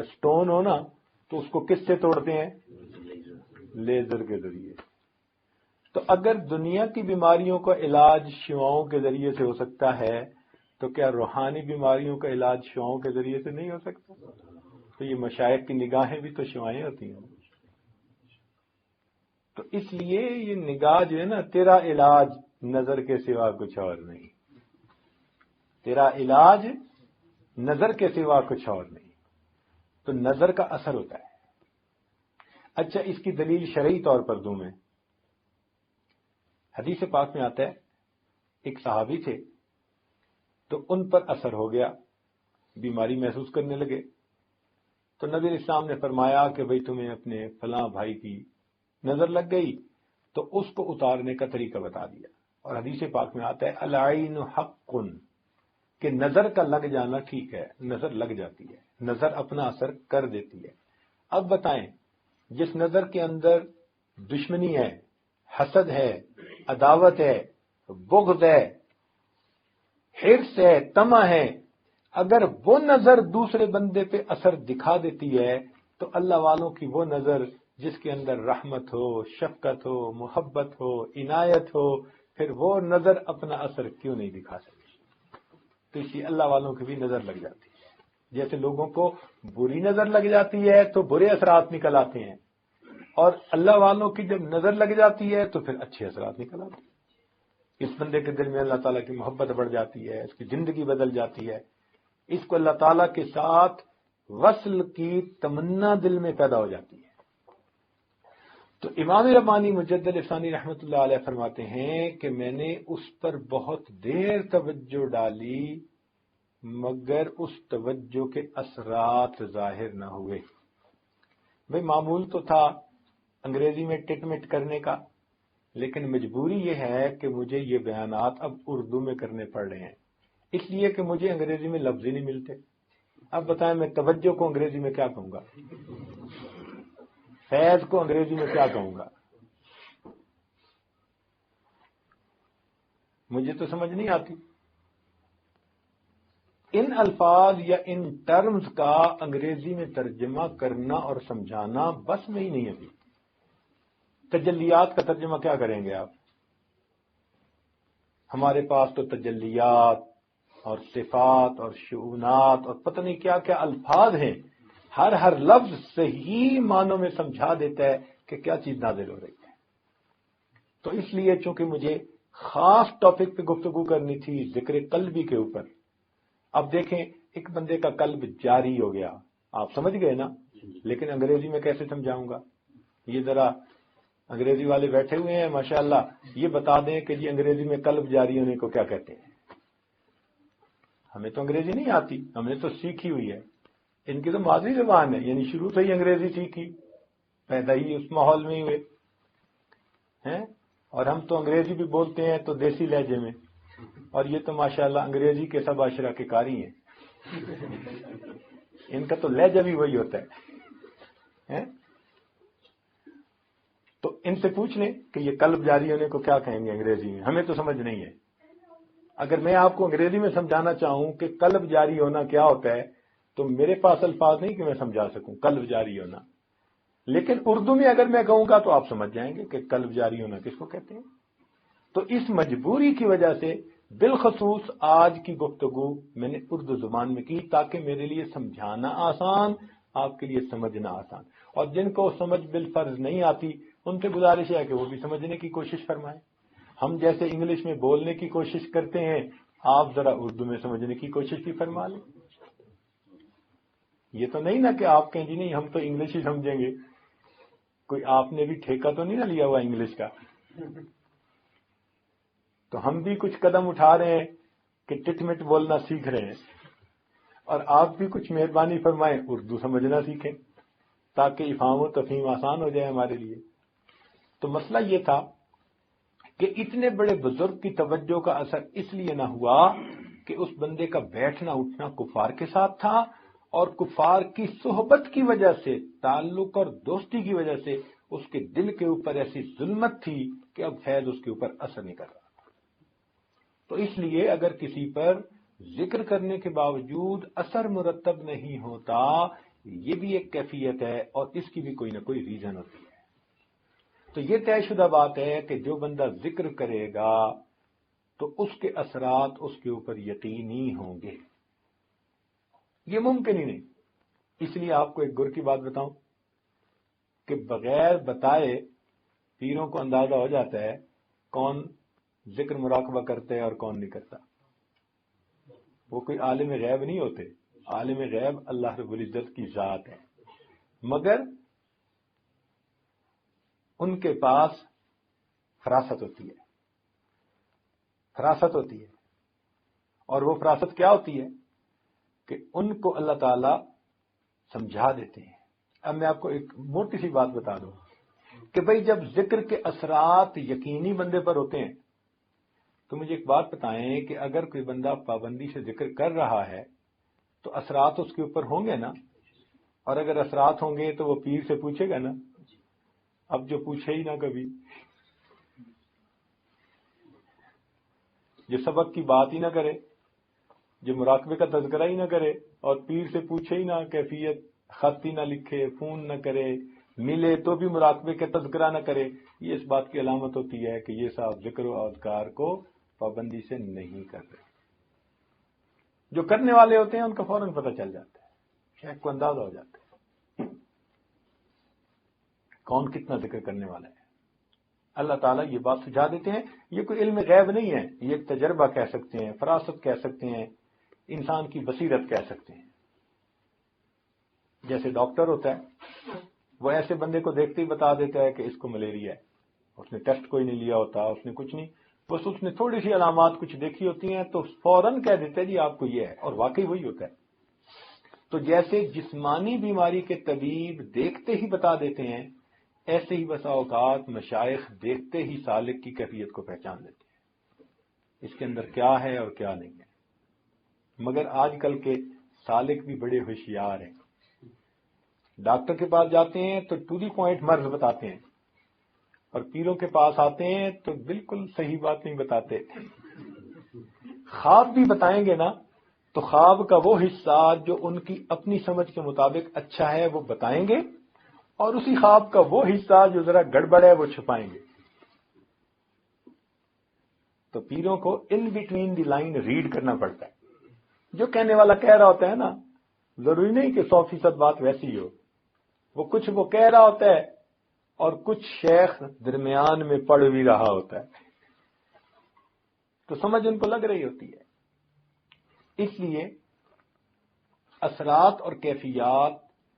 S1: سٹون ہو نا تو اس کو کس سے توڑتے ہیں؟ لیزر کے ذریعے۔ تو اگر دنیا کی بیماریوں کا علاج شعاؤں کے ذریعے سے ہو سکتا ہے تو کیا روحانی بیماریوں کا علاج شعاؤں کے ذریعے سے نہیں ہو سکتا؟ تو یہ مشائخ کی نگاہیں بھی تو شعائیں ہوتی ہیں۔ تو اس لیے یہ نگاہ جو ہے نا، تیرا علاج نظر کے سوا کچھ اور نہیں، تیرا علاج نظر کے سوا کچھ اور نہیں، تو نظر کا اثر ہوتا ہے۔ اچھا اس کی دلیل شرعی طور پر دوں میں، حدیث پاک میں آتا ہے ایک صحابی تھے تو ان پر اثر ہو گیا، بیماری محسوس کرنے لگے، تو نبی اسلام نے فرمایا کہ بھئی تمہیں اپنے فلاں بھائی کی نظر لگ گئی، تو اس کو اتارنے کا طریقہ بتا دیا۔ اور حدیث پاک میں آتا ہے العین حق، کہ نظر کا لگ جانا ٹھیک ہے، نظر لگ جاتی ہے، نظر اپنا اثر کر دیتی ہے۔ اب بتائیں جس نظر کے اندر دشمنی ہے، حسد ہے، عداوت ہے، بغض ہے، حرص ہے، طمع ہے، اگر وہ نظر دوسرے بندے پہ اثر دکھا دیتی ہے تو اللہ والوں کی وہ نظر جس کے اندر رحمت ہو، شفقت ہو، محبت ہو، عنایت ہو، پھر وہ نظر اپنا اثر کیوں نہیں دکھا سکتی؟ تو اسی اللہ والوں کی بھی نظر لگ جاتی ہے۔ جیسے لوگوں کو بری نظر لگ جاتی ہے تو برے اثرات نکل آتے ہیں، اور اللہ والوں کی جب نظر لگ جاتی ہے تو پھر اچھے اثرات نکل آتے ہیں۔ اس بندے کے دل میں اللہ تعالیٰ کی محبت بڑھ جاتی ہے، اس کی زندگی بدل جاتی ہے، اس کو اللہ تعالیٰ کے ساتھ وصل کی تمنا دل میں پیدا ہو جاتی ہے۔ تو امام ربانی مجدد ثانی رحمۃ اللہ علیہ فرماتے ہیں کہ میں نے اس پر بہت دیر توجہ ڈالی مگر اس توجہ کے اثرات ظاہر نہ ہوئے۔ بھئی معمول تو تھا انگریزی میں ٹٹ مٹ کرنے کا، لیکن مجبوری یہ ہے کہ مجھے یہ بیانات اب اردو میں کرنے پڑ رہے ہیں، اس لیے کہ مجھے انگریزی میں لفظ ہی نہیں ملتے۔ اب بتائیں میں توجہ کو انگریزی میں کیا کہوں گا؟ فیض کو انگریزی میں کیا کہوں گا؟ مجھے تو سمجھ نہیں آتی۔ ان الفاظ یا ان ٹرمز کا انگریزی میں ترجمہ کرنا اور سمجھانا بس میں ہی نہیں ابھی۔ تجلیات کا ترجمہ کیا کریں گے آپ؟ ہمارے پاس تو تجلیات اور صفات اور شؤونات اور پتہ نہیں کیا کیا الفاظ ہیں، ہر لفظ صحیح معنوں میں سمجھا دیتا ہے کہ کیا چیز نازل ہو رہی ہے۔ تو اس لیے چونکہ مجھے خاص ٹاپک پہ گفتگو کرنی تھی، ذکر قلبی کے اوپر۔ اب دیکھیں ایک بندے کا قلب جاری ہو گیا، آپ سمجھ گئے نا، لیکن انگریزی میں کیسے سمجھاؤں گا؟ یہ ذرا انگریزی والے بیٹھے ہوئے ہیں ماشاءاللہ، یہ بتا دیں کہ جی انگریزی میں قلب جاری ہونے کو کیا کہتے ہیں؟ ہمیں تو انگریزی نہیں آتی، ہم نے تو سیکھی ہوئی ہے، ان کی تو مادری زبان ہے، یعنی شروع سے ہی انگریزی سیکھی، پیدا ہی اس ماحول میں ہی ہوئے ہیں، اور ہم تو انگریزی بھی بولتے ہیں تو دیسی لہجے میں، اور یہ تو ماشاءاللہ انگریزی کے سب عشرہ کے قاری ہیں، ان کا تو لہجہ بھی وہی ہوتا ہے۔ تو ان سے پوچھ لیں کہ یہ قلب جاری ہونے کو کیا کہیں گے انگریزی میں، ہمیں تو سمجھ نہیں ہے۔ اگر میں آپ کو انگریزی میں سمجھانا چاہوں کہ قلب جاری ہونا کیا ہوتا ہے تو میرے پاس الفاظ نہیں کہ میں سمجھا سکوں قلب جاری ہونا، لیکن اردو میں اگر میں کہوں گا تو آپ سمجھ جائیں گے کہ قلب جاری ہونا کس کو کہتے ہیں۔ تو اس مجبوری کی وجہ سے بالخصوص آج کی گفتگو میں نے اردو زبان میں کی تاکہ میرے لیے سمجھانا آسان، آپ کے لیے سمجھنا آسان، اور جن کو سمجھ بالفرض نہیں آتی ان سے گزارش ہے کہ وہ بھی سمجھنے کی کوشش فرمائیں۔ ہم جیسے انگلش میں بولنے کی کوشش کرتے ہیں، آپ ذرا اردو میں سمجھنے کی کوشش بھی فرما لیں۔ یہ تو نہیں نا کہ آپ کہیں جی نہیں ہم تو انگلش ہی سمجھیں گے، کوئی آپ نے بھی ٹھیکہ تو نہیں نہ لیا ہوا انگلش کا؟ تو ہم بھی کچھ قدم اٹھا رہے ہیں کہ ٹٹ مٹ بولنا سیکھ رہے ہیں، اور آپ بھی کچھ مہربانی فرمائیں اردو سمجھنا سیکھیں تاکہ افہام و تفہیم آسان ہو جائے ہمارے لیے۔ تو مسئلہ یہ تھا کہ اتنے بڑے بزرگ کی توجہ کا اثر اس لیے نہ ہوا کہ اس بندے کا بیٹھنا اٹھنا کفار کے ساتھ تھا، اور کفار کی صحبت کی وجہ سے، تعلق اور دوستی کی وجہ سے اس کے دل کے اوپر ایسی ظلمت تھی کہ اب فیض اس کے اوپر اثر نہیں کر رہا۔ تو اس لیے اگر کسی پر ذکر کرنے کے باوجود اثر مرتب نہیں ہوتا، یہ بھی ایک کیفیت ہے اور اس کی بھی کوئی نہ کوئی ریزن ہوتی ہے۔ تو یہ طے شدہ بات ہے کہ جو بندہ ذکر کرے گا تو اس کے اثرات اس کے اوپر یقینی ہوں گے، یہ ممکن ہی نہیں۔ اس لیے آپ کو ایک گر کی بات بتاؤں کہ بغیر بتائے پیروں کو اندازہ ہو جاتا ہے کون ذکر مراقبہ کرتے ہیں اور کون نہیں کرتا۔ وہ کوئی عالم غیب نہیں ہوتے، عالم غیب اللہ رب العزت کی ذات ہے، مگر ان کے پاس فراست ہوتی ہے، فراست ہوتی ہے، اور وہ فراست کیا ہوتی ہے کہ ان کو اللہ تعالی سمجھا دیتے ہیں۔ اب میں آپ کو ایک موٹی سی بات بتا دوں کہ بھئی جب ذکر کے اثرات یقینی بندے پر ہوتے ہیں تو مجھے ایک بات بتائیں کہ اگر کوئی بندہ پابندی سے ذکر کر رہا ہے تو اثرات اس کے اوپر ہوں گے نا، اور اگر اثرات ہوں گے تو وہ پیر سے پوچھے گا نا۔ اب جو پوچھے ہی نہ کبھی، جو سبق کی بات ہی نہ کرے، جو مراقبے کا تذکرہ ہی نہ کرے، اور پیر سے پوچھے ہی نہ کیفیت خط ہی نہ لکھے، فون نہ کرے، ملے تو بھی مراقبے کا تذکرہ نہ کرے، یہ اس بات کی علامت ہوتی ہے کہ یہ صاحب ذکر و اذکار کو پابندی سے نہیں کر رہے۔ جو کرنے والے ہوتے ہیں ان کا فوراً پتہ چل جاتا ہے، شیخ کو اندازہ ہو جاتا ہے کون کتنا ذکر کرنے والا ہے۔ اللہ تعالیٰ یہ بات سجھا دیتے ہیں، یہ کوئی علم غیب نہیں ہے، یہ ایک تجربہ کہہ سکتے ہیں، فراست کہہ سکتے ہیں، انسان کی بصیرت کہہ سکتے ہیں۔ جیسے ڈاکٹر ہوتا ہے، وہ ایسے بندے کو دیکھتے ہی بتا دیتا ہے کہ اس کو ملیریا ہے، اس نے ٹیسٹ کوئی نہیں لیا ہوتا، اس نے کچھ نہیں، بس اس نے تھوڑی سی علامات کچھ دیکھی ہوتی ہیں تو فوراً کہہ دیتا ہے جی آپ کو یہ ہے، اور واقعی وہی ہوتا ہے۔ تو جیسے جسمانی بیماری کے طبیب دیکھتے ہی بتا دیتے ہیں، ایسے ہی بسا اوقات مشائخ دیکھتے ہی سالک کی کیفیت کو پہچان لیتے ہیں، اس کے اندر کیا ہے اور کیا نہیں ہے۔ مگر آج کل کے سالک بھی بڑے ہوشیار ہیں، ڈاکٹر کے پاس جاتے ہیں تو ٹو دی پوائنٹ مرض بتاتے ہیں، اور پیروں کے پاس آتے ہیں تو بالکل صحیح بات نہیں بتاتے۔ خواب بھی بتائیں گے نا تو خواب کا وہ حصہ جو ان کی اپنی سمجھ کے مطابق اچھا ہے وہ بتائیں گے، اور اسی خواب کا وہ حصہ جو ذرا گڑبڑ ہے وہ چھپائیں گے۔ تو پیروں کو in between the line read کرنا پڑتا ہے، جو کہنے والا کہہ رہا ہوتا ہے نا، ضروری نہیں کہ 100% بات ویسی ہی ہو، وہ کچھ وہ کہہ رہا ہوتا ہے اور کچھ شیخ درمیان میں پڑھ بھی رہا ہوتا ہے، تو سمجھ ان کو لگ رہی ہوتی ہے۔ اس لیے اثرات اور کیفیات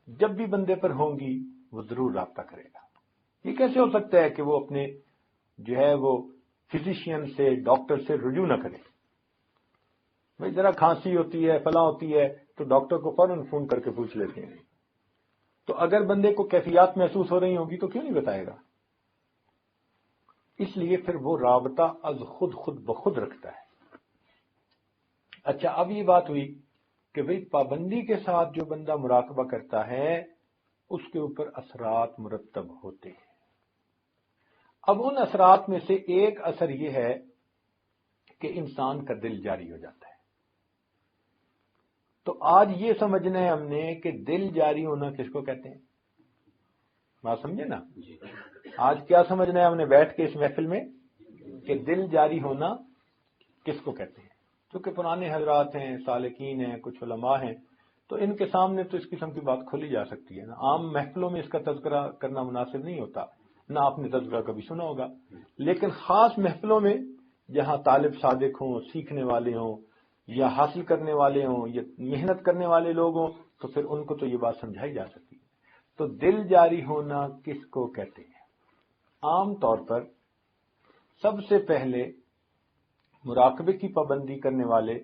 S1: جب بھی بندے پر ہوں گی وہ ضرور رابطہ کرے گا۔ یہ کیسے ہو سکتا ہے کہ وہ اپنے جو ہے وہ فزیشین سے، ڈاکٹر سے رجوع نہ کرے؟ بھائی ذرا کھانسی ہوتی ہے، فلاں ہوتی ہے تو ڈاکٹر کو فوراً فون کر کے پوچھ لیتے ہیں۔ تو اگر بندے کو کیفیات محسوس ہو رہی ہوگی تو کیوں نہیں بتائے گا؟ اس لیے پھر وہ رابطہ از خود بخود رکھتا ہے۔ اچھا، اب یہ بات ہوئی کہ بھئی پابندی کے ساتھ جو بندہ مراقبہ کرتا ہے اس کے اوپر اثرات مرتب ہوتے ہیں۔ اب ان اثرات میں سے ایک اثر یہ ہے کہ انسان کا دل جاری ہو جاتا ہے۔ تو آج یہ سمجھنا ہے ہم نے کہ دل جاری ہونا کس کو کہتے ہیں؟ بات سمجھے نا؟ آج کیا سمجھنا ہے ہم نے بیٹھ کے اس محفل میں کہ دل جاری ہونا کس کو کہتے ہیں؟ چونکہ پرانے حضرات ہیں، سالکین ہیں، کچھ علماء ہیں، تو ان کے سامنے تو اس قسم کی بات کھولی جا سکتی ہے نا۔ عام محفلوں میں اس کا تذکرہ کرنا مناسب نہیں ہوتا، نہ آپ نے تذکرہ کبھی سنا ہوگا، لیکن خاص محفلوں میں جہاں طالب صادق ہوں، سیکھنے والے ہوں، یا حاصل کرنے والے ہوں، یا محنت کرنے والے لوگ ہوں، تو پھر ان کو تو یہ بات سمجھائی جا سکتی ہے۔ تو دل جاری ہونا کس کو کہتے ہیں؟ عام طور پر سب سے پہلے مراقبے کی پابندی کرنے والے،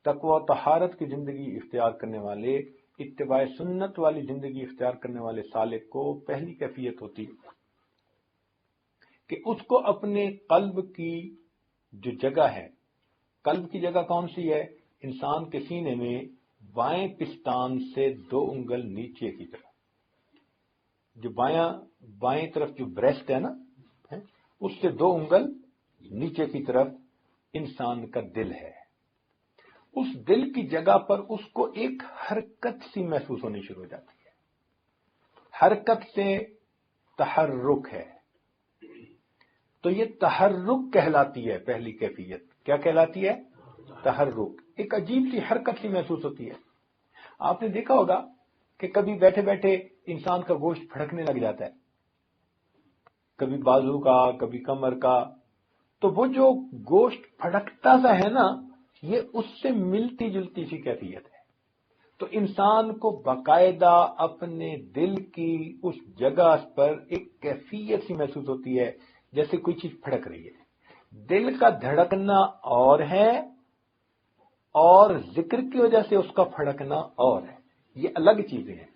S1: تقوی و طہارت کی زندگی اختیار کرنے والے، اتباع سنت والی زندگی اختیار کرنے والے سالک کو پہلی کیفیت ہوتی کہ اس کو اپنے قلب کی جو جگہ ہے، قلب کی جگہ کون سی ہے؟ انسان کے سینے میں بائیں پستان سے 2 انگل نیچے کی طرف، جو بائیں طرف جو بریسٹ ہے نا، اس سے 2 انگل نیچے کی طرف انسان کا دل ہے۔ اس دل کی جگہ پر اس کو ایک حرکت سی محسوس ہونی شروع ہو جاتی ہے۔ حرکت سے تحرک ہے، تو یہ تحرک کہلاتی ہے پہلی کیفیت۔ کیا کہلاتی ہے؟ تحرک۔ ایک عجیب سی حرکت سی محسوس ہوتی ہے۔ آپ نے دیکھا ہوگا کہ کبھی بیٹھے بیٹھے انسان کا گوشت پھڑکنے لگ جاتا ہے، کبھی بازو کا، کبھی کمر کا، تو وہ جو گوشت پھڑکتا سا ہے نا، یہ اس سے ملتی جلتی سی کیفیت ہے۔ تو انسان کو باقاعدہ اپنے دل کی اس جگہ پر ایک کیفیت سی محسوس ہوتی ہے جیسے کوئی چیز پھڑک رہی ہے۔ دل کا دھڑکنا اور ہے، اور ذکر کی وجہ سے اس کا پھڑکنا اور ہے۔ یہ الگ چیزیں ہیں،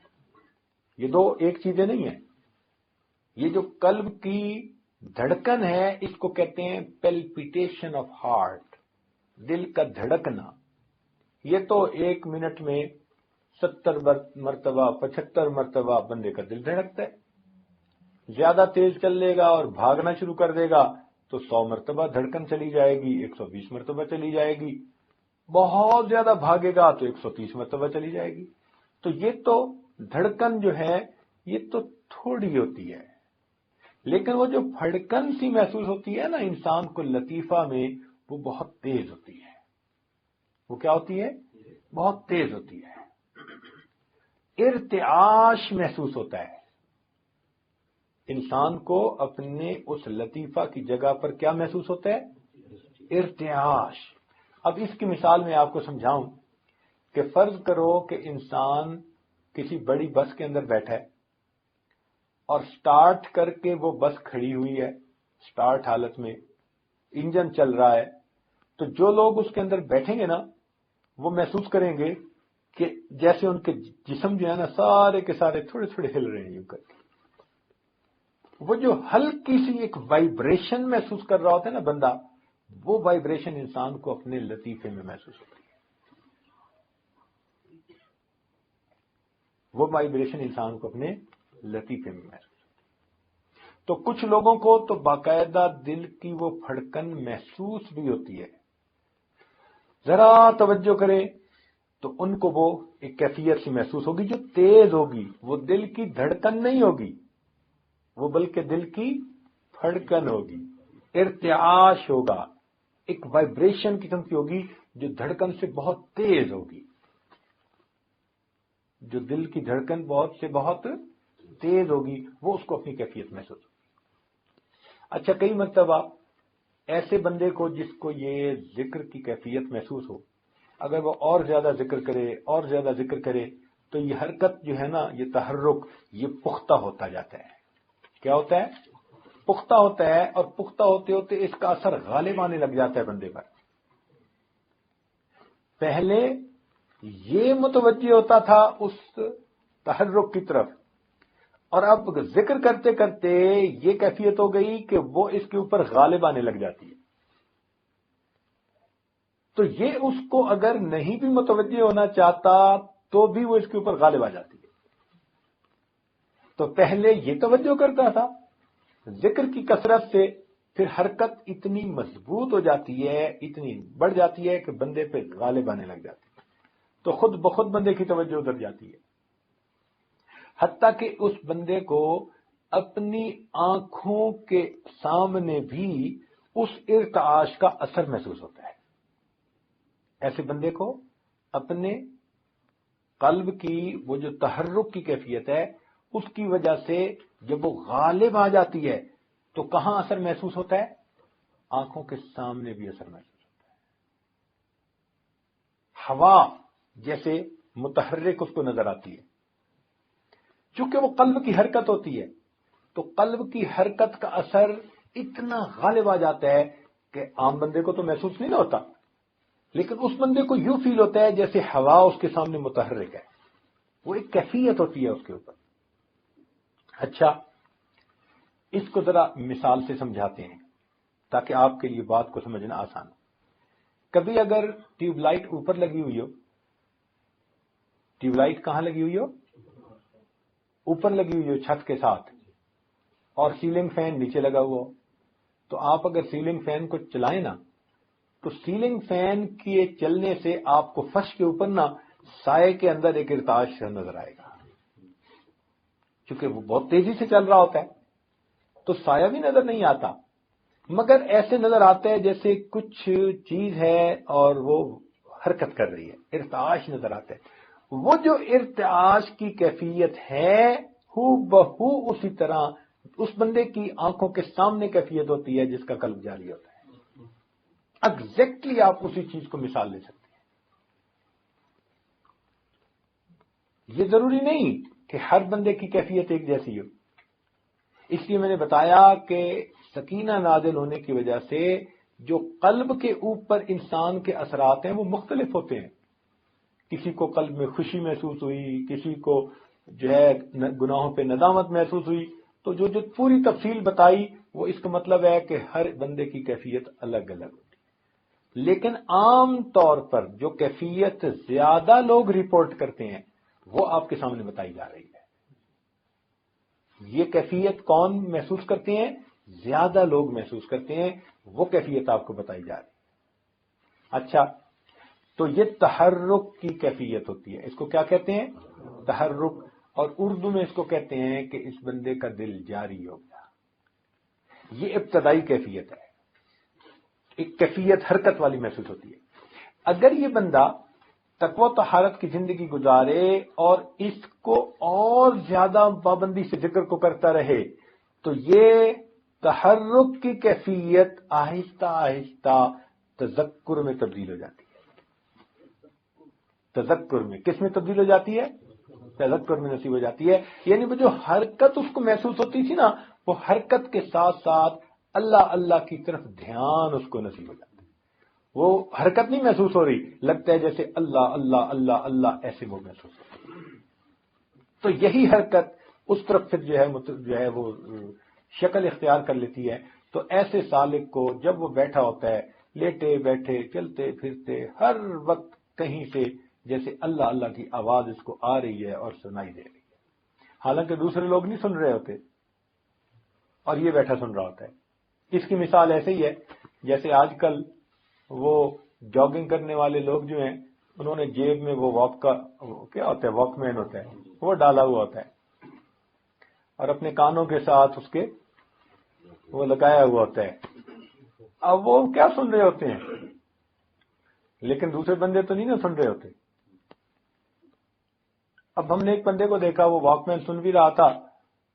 S1: یہ دو ایک چیزیں نہیں ہیں۔ یہ جو قلب کی دھڑکن ہے اس کو کہتے ہیں پیلپیٹیشن آف ہارٹ، دل کا دھڑکنا۔ یہ تو 1 منٹ میں 70 مرتبہ 75 مرتبہ بندے کا دل دھڑکتا ہے۔ زیادہ تیز چل لے گا اور بھاگنا شروع کر دے گا تو 100 مرتبہ دھڑکن چلی جائے گی، 120 مرتبہ چلی جائے گی، بہت زیادہ بھاگے گا تو 130 مرتبہ چلی جائے گی۔ تو یہ تو دھڑکن جو ہے یہ تو تھوڑی ہوتی ہے، لیکن وہ جو پھڑکن سی محسوس ہوتی ہے نا انسان کو لطیفہ میں، وہ بہت تیز ہوتی ہے۔ وہ کیا ہوتی ہے؟ بہت تیز ہوتی ہے۔ ارتعاش محسوس ہوتا ہے انسان کو، اپنے اس لطیفہ کی جگہ پر کیا محسوس ہوتا ہے؟ ارتعاش۔ اب اس کی مثال میں آپ کو سمجھاؤں کہ فرض کرو کہ انسان کسی بڑی بس کے اندر بیٹھا ہے اور سٹارٹ کر کے وہ بس کھڑی ہوئی ہے، سٹارٹ حالت میں انجن چل رہا ہے، تو جو لوگ اس کے اندر بیٹھیں گے نا وہ محسوس کریں گے کہ جیسے ان کے جسم جو ہے نا سارے کے سارے تھوڑے تھوڑے ہل رہے ہیں یوں کر کے۔ وہ جو ہلکی سی ایک وائبریشن محسوس کر رہا ہوتا ہے نا بندہ، وہ وائبریشن انسان کو اپنے لطیفے میں محسوس ہوتی ہے۔ وہ وائبریشن انسان کو اپنے لطیفے میں محسوس ہوتی ہے۔ تو کچھ لوگوں کو تو باقاعدہ دل کی وہ پھڑکن محسوس بھی ہوتی ہے، ذرا توجہ کریں تو ان کو وہ ایک کیفیت سی محسوس ہوگی جو تیز ہوگی، وہ دل کی دھڑکن نہیں ہوگی، وہ بلکہ دل کی پھڑکن ہوگی، ارتعاش ہوگا، ایک وائبریشن قسم کی ہوگی جو دھڑکن سے بہت تیز ہوگی، جو دل کی دھڑکن بہت تیز ہوگی، وہ اس کو اپنی کیفیت محسوس ہوگی۔ اچھا، کئی مرتبہ ایسے بندے کو جس کو یہ ذکر کی کیفیت محسوس ہو، اگر وہ اور زیادہ ذکر کرے تو یہ حرکت جو ہے نا، یہ تحرک، یہ پختہ ہوتا جاتا ہے۔ کیا ہوتا ہے؟ پختہ ہوتا ہے، اور پختہ ہوتے ہوتے اس کا اثر غالب آنے لگ جاتا ہے بندے پر۔ پہلے یہ متوجہ ہوتا تھا اس تحرک کی طرف، اور اب ذکر کرتے کرتے یہ کیفیت ہو گئی کہ وہ اس کے اوپر غالب آنے لگ جاتی ہے۔ تو یہ اس کو اگر نہیں بھی متوجہ ہونا چاہتا تو بھی وہ اس کے اوپر غالب آ جاتی ہے۔ تو پہلے یہ توجہ کرتا تھا، ذکر کی کثرت سے پھر حرکت اتنی مضبوط ہو جاتی ہے، اتنی بڑھ جاتی ہے کہ بندے پہ غالب آنے لگ جاتی ہے، تو خود بخود بندے کی توجہ ادھر جاتی ہے، حتیٰ کہ اس بندے کو اپنی آنکھوں کے سامنے بھی اس ارتعاش کا اثر محسوس ہوتا ہے۔ ایسے بندے کو اپنے قلب کی وہ جو تحرک کی کیفیت ہے اس کی وجہ سے جب وہ غالب آ جاتی ہے تو کہاں اثر محسوس ہوتا ہے؟ آنکھوں کے سامنے بھی اثر محسوس ہوتا ہے۔ ہوا جیسے متحرک اس کو نظر آتی ہے، چونکہ وہ قلب کی حرکت ہوتی ہے، تو قلب کی حرکت کا اثر اتنا غالب آ جاتا ہے کہ عام بندے کو تو محسوس نہیں ہوتا، لیکن اس بندے کو یوں فیل ہوتا ہے جیسے ہوا اس کے سامنے متحرک ہے، وہ ایک کیفیت ہوتی ہے اس کے اوپر۔ اچھا، اس کو ذرا مثال سے سمجھاتے ہیں تاکہ آپ کے لیے بات کو سمجھنا آسان ہو۔ کبھی اگر ٹیوب لائٹ اوپر لگی ہوئی ہو، ٹیوب لائٹ کہاں لگی ہوئی ہو؟ اوپر لگی ہوئی ہو چھت کے ساتھ، اور سیلنگ فین نیچے لگا ہوا ہو، تو آپ اگر سیلنگ فین کو چلائیں نا تو سیلنگ فین کے چلنے سے آپ کو فرش کے اوپر نا سائے کے اندر ایک ارتعاش نظر آئے گا، کیونکہ وہ بہت تیزی سے چل رہا ہوتا ہے تو سایہ بھی نظر نہیں آتا، مگر ایسے نظر آتا ہے جیسے کچھ چیز ہے اور وہ حرکت کر رہی ہے، ارتعاش نظر آتا ہے۔ وہ جو ارتعاش کی کیفیت ہے ہو بہو اسی طرح اس بندے کی آنکھوں کے سامنے کیفیت ہوتی ہے جس کا قلب جاری ہوتا ہے۔ ایگزیکٹلی آپ اسی چیز کو مثال لے سکتے ہیں۔ یہ ضروری نہیں کہ ہر بندے کی کیفیت ایک جیسی ہو، اس لیے میں نے بتایا کہ سکینہ نازل ہونے کی وجہ سے جو قلب کے اوپر انسان کے اثرات ہیں وہ مختلف ہوتے ہیں۔ کسی کو قلب میں خوشی محسوس ہوئی، کسی کو جو ہے گناہوں پہ ندامت محسوس ہوئی، تو جو پوری تفصیل بتائی وہ اس کا مطلب ہے کہ ہر بندے کی کیفیت الگ الگ ہوتی ہے، لیکن عام طور پر جو کیفیت زیادہ لوگ رپورٹ کرتے ہیں وہ آپ کے سامنے بتائی جا رہی ہے۔ یہ کیفیت کون محسوس کرتے ہیں؟ زیادہ لوگ محسوس کرتے ہیں، وہ کیفیت آپ کو بتائی جا رہی ہے۔ اچھا، تو یہ تحرک کی کیفیت ہوتی ہے، اس کو کیا کہتے ہیں؟ تحرک۔ اور اردو میں اس کو کہتے ہیں کہ اس بندے کا دل جاری ہو گیا. یہ ابتدائی کیفیت ہے. ایک کیفیت حرکت والی محسوس ہوتی ہے. اگر یہ بندہ تقوی و طہارت کی زندگی گزارے اور اس کو اور زیادہ پابندی سے ذکر کو کرتا رہے تو یہ تحرک کی کیفیت آہستہ آہستہ تذکر میں تبدیل ہو جاتی ہے. تذکر میں کس میں تبدیل ہو جاتی ہے؟ تذکر میں نصیب ہو جاتی ہے. یعنی وہ جو حرکت اس کو محسوس ہوتی تھی نا، وہ حرکت کے ساتھ ساتھ اللہ اللہ کی طرف دھیان اس کو نصیب ہو جاتا ہے. وہ حرکت نہیں محسوس ہو رہی، لگتا ہے جیسے اللہ اللہ اللہ اللہ ایسے وہ محسوس ہو رہی. تو یہی حرکت اس طرف پھر جو ہے وہ شکل اختیار کر لیتی ہے. تو ایسے سالک کو جب وہ بیٹھا ہوتا ہے، لیٹے بیٹھے چلتے پھرتے ہر وقت کہیں سے جیسے اللہ اللہ کی آواز اس کو آ رہی ہے اور سنائی دے رہی ہے، حالانکہ دوسرے لوگ نہیں سن رہے ہوتے اور یہ بیٹھا سن رہا ہوتا ہے. اس کی مثال ایسے ہی ہے جیسے آج کل وہ جاگنگ کرنے والے لوگ جو ہیں، انہوں نے جیب میں وہ واک کا کیا ہوتا ہے، واک مین ہوتا ہے، وہ ڈالا ہوا ہوتا ہے اور اپنے کانوں کے ساتھ اس کے وہ لگایا ہوا ہوتا ہے. اب وہ کیا سن رہے ہوتے ہیں، لیکن دوسرے بندے تو نہیں نا سن رہے ہوتے. اب ہم نے ایک بندے کو دیکھا، وہ واک مین سن بھی رہا تھا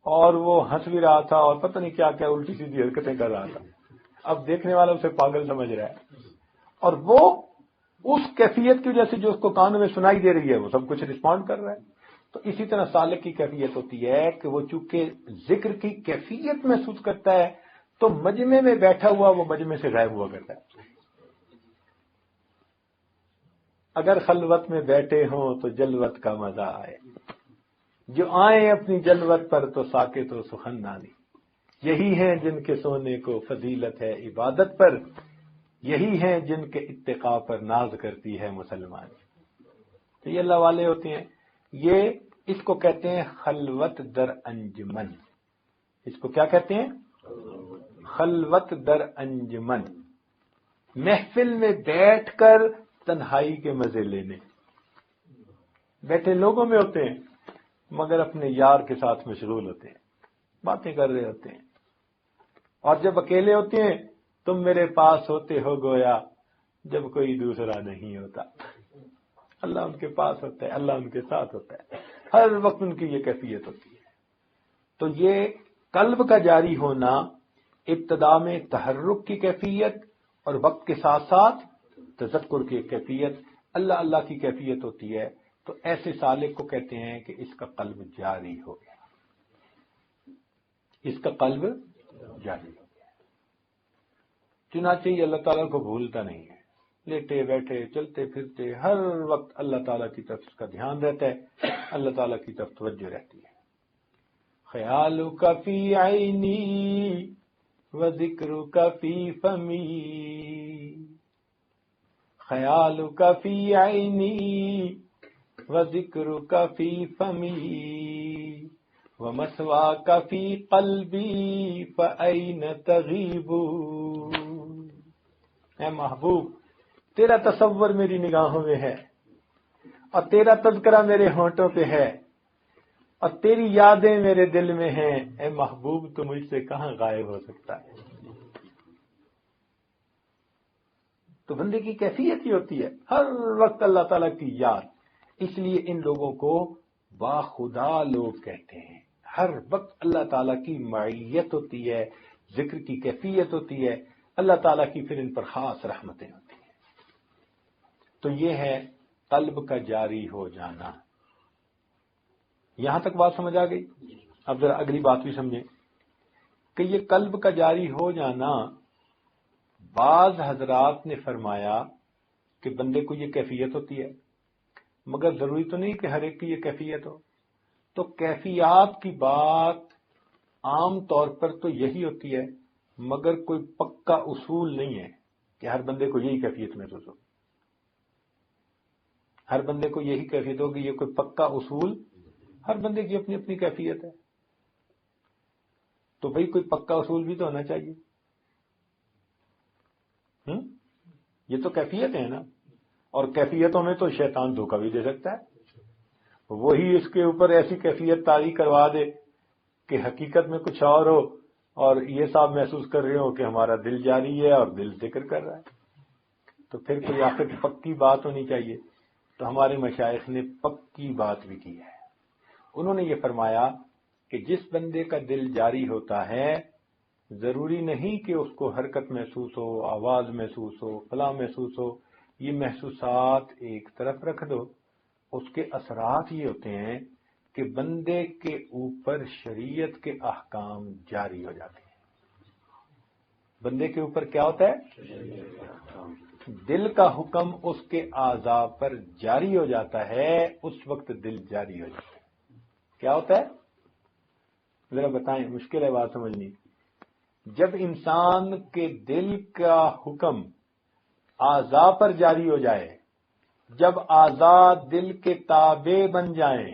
S1: اور وہ ہنس بھی رہا تھا اور پتہ نہیں کیا کیا الٹی سیدھی حرکتیں کر رہا تھا. اب دیکھنے والا اسے پاگل سمجھ رہا ہے، اور وہ اس کیفیت کی وجہ سے جو اس کو کانوں میں سنائی دے رہی ہے وہ سب کچھ رسپونڈ کر رہا ہے. تو اسی طرح سالک کی کیفیت ہوتی ہے کہ وہ چونکہ ذکر کی کیفیت محسوس کرتا ہے تو مجمع میں بیٹھا ہوا وہ مجمع سے غائب ہوا کرتا ہے. اگر خلوت میں بیٹھے ہوں تو جلوت کا مزہ آئے، جو آئیں اپنی جلوت پر تو ساکت و سخن نانی. یہی ہیں جن کے سونے کو فضیلت ہے عبادت پر، یہی ہیں جن کے اتقاء پر ناز کرتی ہے مسلمان. تو یہ اللہ والے ہوتے ہیں. یہ اس کو کہتے ہیں خلوت در انجمن. اس کو کیا کہتے ہیں؟ خلوت در انجمن. محفل میں بیٹھ کر تنہائی کے مزے لینے. بیٹھے لوگوں میں ہوتے ہیں مگر اپنے یار کے ساتھ مشغول ہوتے ہیں، باتیں کر رہے ہوتے ہیں. اور جب اکیلے ہوتے ہیں تم میرے پاس ہوتے ہو گویا جب کوئی دوسرا نہیں ہوتا. اللہ ان کے پاس ہوتا ہے، اللہ ان کے ساتھ ہوتا ہے، ہر وقت ان کی یہ کیفیت ہوتی ہے. تو یہ قلب کا جاری ہونا ابتدا میں تحرک کی کیفیت اور وقت کے ساتھ ساتھ تذکر کی کیفیت، اللہ اللہ کی کیفیت ہوتی ہے. تو ایسے سالک کو کہتے ہیں کہ اس کا قلب جاری ہو گیا، اس کا قلب جاری ہو گیا. چنانچہ یہ اللہ تعالیٰ کو بھولتا نہیں ہے، لیٹے بیٹھے چلتے پھرتے ہر وقت اللہ تعالیٰ کی طرف اس کا دھیان رہتا ہے، اللہ تعالیٰ کی طرف توجہ رہتی ہے. خیالک فی عینی و ذکرک فی فمی، خیالک فی عینی و ذکرک فی فمی ومثواک فی قلبی فأین تغیب. اے محبوب، تیرا تصور میری نگاہوں میں ہے اور تیرا تذکرہ میرے ہونٹوں پہ ہے اور تیری یادیں میرے دل میں ہیں. اے محبوب، تو مجھ سے کہاں غائب ہو سکتا ہے؟ تو بندے کی کیفیت ہی ہوتی ہے ہر وقت اللہ تعالیٰ کی یاد. اس لیے ان لوگوں کو باخدا لوگ کہتے ہیں. ہر وقت اللہ تعالیٰ کی معیت ہوتی ہے، ذکر کی کیفیت ہوتی ہے، اللہ تعالیٰ کی پھر ان پر خاص رحمتیں ہوتی ہیں. تو یہ ہے قلب کا جاری ہو جانا. یہاں تک بات سمجھ آ گئی؟ اب ذرا اگلی بات بھی سمجھیں کہ یہ قلب کا جاری ہو جانا، بعض حضرات نے فرمایا کہ بندے کو یہ کیفیت ہوتی ہے، مگر ضروری تو نہیں کہ ہر ایک کی یہ کیفیت ہو. تو کیفیات کی بات عام طور پر تو یہی ہوتی ہے، مگر کوئی پکا اصول نہیں ہے کہ ہر بندے کو یہی کیفیت محسوس ہو. ہر بندے کو یہی کیفیت ہوگی، یہ کوئی پکا اصول، ہر بندے کی اپنی اپنی کیفیت ہے. تو بھئی کوئی پکا اصول بھی تو ہونا چاہیے. یہ تو کیفیت ہے نا، اور کیفیتوں میں تو شیطان دھوکہ بھی دے سکتا ہے. وہی اس کے اوپر ایسی کیفیت طاری کروا دے کہ حقیقت میں کچھ اور ہو اور یہ صاحب محسوس کر رہے ہو کہ ہمارا دل جاری ہے اور دل ذکر کر رہا ہے. تو پھر کوئی آخر پکی بات ہونی چاہیے. تو ہمارے مشائخ نے پکی بات بھی کی ہے. انہوں نے یہ فرمایا کہ جس بندے کا دل جاری ہوتا ہے ضروری نہیں کہ اس کو حرکت محسوس ہو، آواز محسوس ہو، فلاں محسوس ہو. یہ محسوسات ایک طرف رکھ دو. اس کے اثرات یہ ہوتے ہیں کہ بندے کے اوپر شریعت کے احکام جاری ہو جاتے ہیں. بندے کے اوپر کیا ہوتا ہے؟ دل کا حکم اس کے اعضاء پر جاری ہو جاتا ہے. اس وقت دل جاری ہو جاتا ہے. کیا ہوتا ہے ذرا بتائیں، مشکل ہے بات سمجھنی. جب انسان کے دل کا حکم اعضاء پر جاری ہو جائے، جب اعضاء دل کے تابع بن جائیں،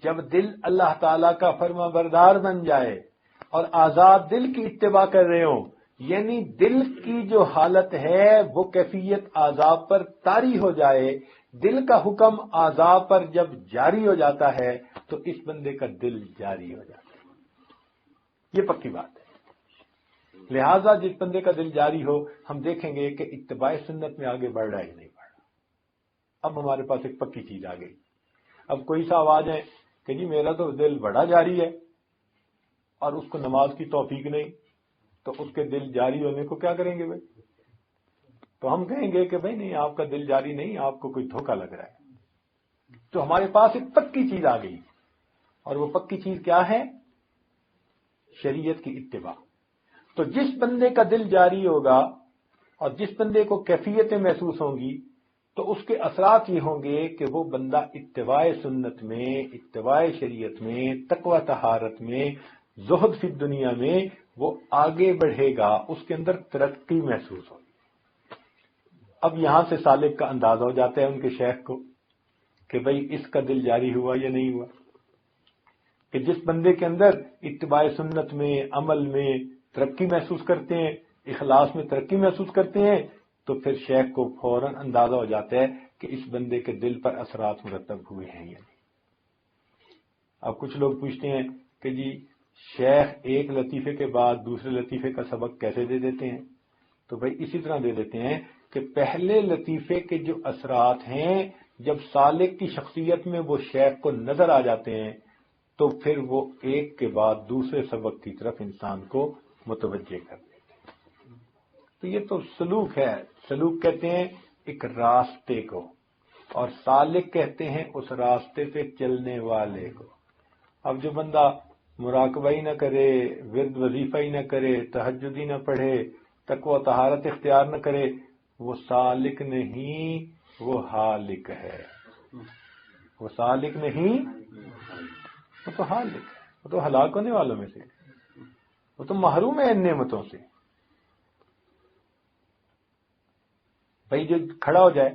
S1: جب دل اللہ تعالی کا فرما بردار بن جائے اور اعضاء دل کی اتباع کر رہے ہوں، یعنی دل کی جو حالت ہے وہ کیفیت اعضاء پر طاری ہو جائے، دل کا حکم اعضاء پر جب جاری ہو جاتا ہے تو اس بندے کا دل جاری ہو جاتا ہے. یہ پکی بات ہے. لہذا جس بندے کا دل جاری ہو، ہم دیکھیں گے کہ اتباع سنت میں آگے بڑھ رہا ہی نہیں بڑھ رہا. اب ہمارے پاس ایک پکی چیز آ گئی. اب کوئی سا آواز ہے کہ جی میرا تو دل بڑا جاری ہے اور اس کو نماز کی توفیق نہیں، تو اس کے دل جاری ہونے کو کیا کریں گے بھائی؟ تو ہم کہیں گے کہ بھائی نہیں، آپ کا دل جاری نہیں، آپ کو کوئی دھوکہ لگ رہا ہے. تو ہمارے پاس ایک پکی چیز آ گئی، اور وہ پکی چیز کیا ہے؟ شریعت کی اتباع. تو جس بندے کا دل جاری ہوگا اور جس بندے کو کیفیتیں محسوس ہوں گی تو اس کے اثرات یہ ہوں گے کہ وہ بندہ اتباع سنت میں، اتباع شریعت میں، تقوی طہارت میں، زہد فی دنیا میں وہ آگے بڑھے گا. اس کے اندر ترقی محسوس ہوگی. اب یہاں سے سالک کا اندازہ ہو جاتا ہے ان کے شیخ کو کہ بھئی اس کا دل جاری ہوا یا نہیں ہوا. کہ جس بندے کے اندر اتباع سنت میں، عمل میں ترقی محسوس کرتے ہیں، اخلاص میں ترقی محسوس کرتے ہیں، تو پھر شیخ کو فوراً اندازہ ہو جاتا ہے کہ اس بندے کے دل پر اثرات مرتب ہوئے ہیں یا نہیں. اب کچھ لوگ پوچھتے ہیں کہ جی شیخ ایک لطیفے کے بعد دوسرے لطیفے کا سبق کیسے دے دیتے ہیں؟ تو بھائی اسی طرح دے دیتے ہیں کہ پہلے لطیفے کے جو اثرات ہیں جب سالک کی شخصیت میں وہ شیخ کو نظر آ جاتے ہیں تو پھر وہ ایک کے بعد دوسرے سبق کی طرف انسان کو متوجہ کر دیتے ہیں. تو یہ تو سلوک ہے. سلوک کہتے ہیں ایک راستے کو، اور سالک کہتے ہیں اس راستے پہ چلنے والے کو. اب جو بندہ مراقبہ ہی نہ کرے، ورد وظیفہ ہی نہ کرے، تہجد ہی نہ پڑھے، تقوی و طہارت اختیار نہ کرے، وہ سالک نہیں، وہ ہالک ہے. وہ سالک نہیں، وہ تو ہالک ہے. وہ تو ہلاک ہونے والوں میں سے، وہ تو محروم ہے ان نعمتوں سے. بھائی جو کھڑا ہو جائے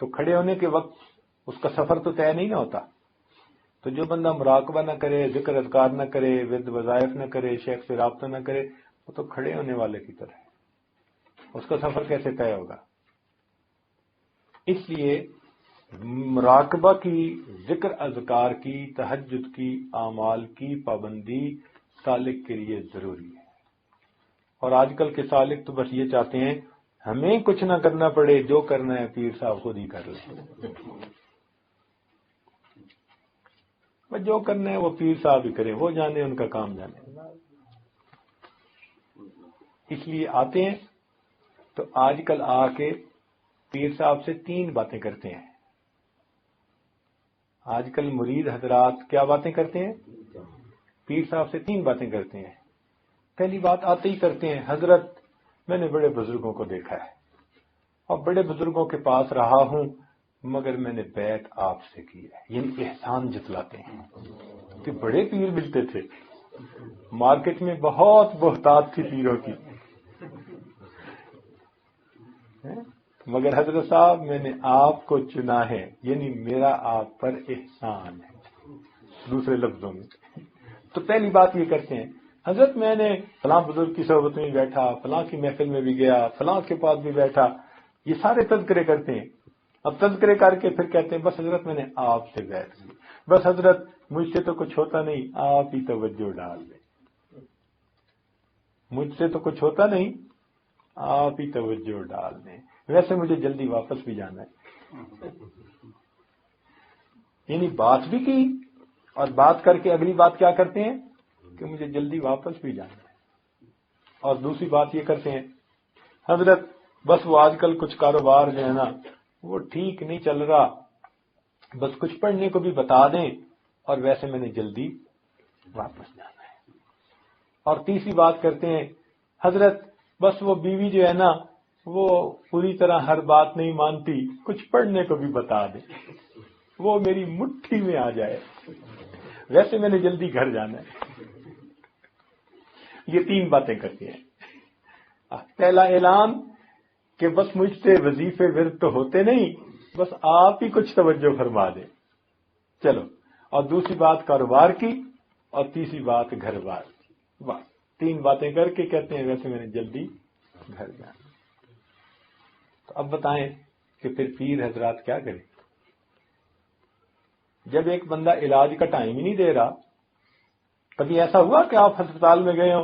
S1: تو کھڑے ہونے کے وقت اس کا سفر تو طے نہیں نہ ہوتا. تو جو بندہ مراقبہ نہ کرے، ذکر اذکار نہ کرے، ورد وظائف نہ کرے، شیخ سے رابطہ نہ کرے، وہ تو کھڑے ہونے والے کی طرح ہے. اس کا سفر کیسے طے ہوگا؟ اس لیے مراقبہ کی، ذکر اذکار کی، تہجد کی، اعمال کی پابندی سالک کے لیے ضروری ہے. اور آج کل کے سالک تو بس یہ چاہتے ہیں ہمیں کچھ نہ کرنا پڑے، جو کرنا ہے پیر صاحب خود ہی کر لیں. جو کرنا ہے وہ پیر صاحب ہی کریں، وہ جانے، ان کا کام جانے. اس لیے آتے ہیں تو آج کل آ کے پیر صاحب سے 3 باتیں کرتے ہیں. آج کل مرید حضرات کیا باتیں کرتے ہیں؟ پیر صاحب سے 3 باتیں کرتے ہیں. پہلی بات آتے ہی کرتے ہیں، حضرت میں نے بڑے بزرگوں کو دیکھا ہے اور بڑے بزرگوں کے پاس رہا ہوں، مگر میں نے بیعت آپ سے کی ہے. یعنی احسان جتلاتے ہیں کہ بڑے پیر ملتے تھے، مارکیٹ میں بہت بہتات تھی پیروں کی، مگر حضرت صاحب میں نے آپ کو چنا ہے، یعنی میرا آپ پر احسان ہے. دوسرے لفظوں میں تو پہلی بات یہ کرتے ہیں، حضرت میں نے فلاں بزرگ کی صحبت میں بیٹھا، فلاں کی محفل میں بھی گیا، فلاں کے پاس بھی بیٹھا. یہ سارے تذکرے کرتے ہیں. اب تذکرے کر کے پھر کہتے ہیں بس حضرت میں نے آپ سے بیعت کی، بس حضرت مجھ سے تو کچھ ہوتا نہیں، آپ ہی توجہ ڈال دیں، مجھ سے تو کچھ ہوتا نہیں، آپ ہی توجہ ڈال دیں، ویسے مجھے جلدی واپس بھی جانا ہے۔ یعنی بات بھی کی اور بات کر کے اگلی بات کیا کرتے ہیں کہ مجھے جلدی واپس بھی جانا ہے، اور دوسری بات یہ کرتے ہیں حضرت بس وہ آج کل کچھ کاروبار جو ہے نا وہ ٹھیک نہیں چل رہا، بس کچھ پڑھنے کو بھی بتا دیں، اور ویسے میں نے جلدی واپس جانا ہے۔ اور تیسری بات کرتے ہیں حضرت بس وہ بیوی جو ہے نا وہ پوری طرح ہر بات نہیں مانتی، کچھ پڑھنے کو بھی بتا دیں، وہ میری مٹھی میں آ جائے، ویسے میں نے جلدی گھر جانا ہے۔ یہ تین باتیں کرتے ہیں۔ پہلا اعلان کہ بس مجھ سے وظیفے ورد تو ہوتے نہیں، بس آپ ہی کچھ توجہ فرما دیں، چلو۔ اور دوسری بات کاروبار کی، اور تیسری بات گھر بار کی، بس تین باتیں کر کے کہتے ہیں ویسے میں نے جلدی گھر جانا۔ تو اب بتائیں کہ پھر پیر حضرات کیا کریں؟ جب ایک بندہ علاج کا ٹائم ہی نہیں دے رہا، کبھی ایسا ہوا کہ آپ ہسپتال میں گئے ہو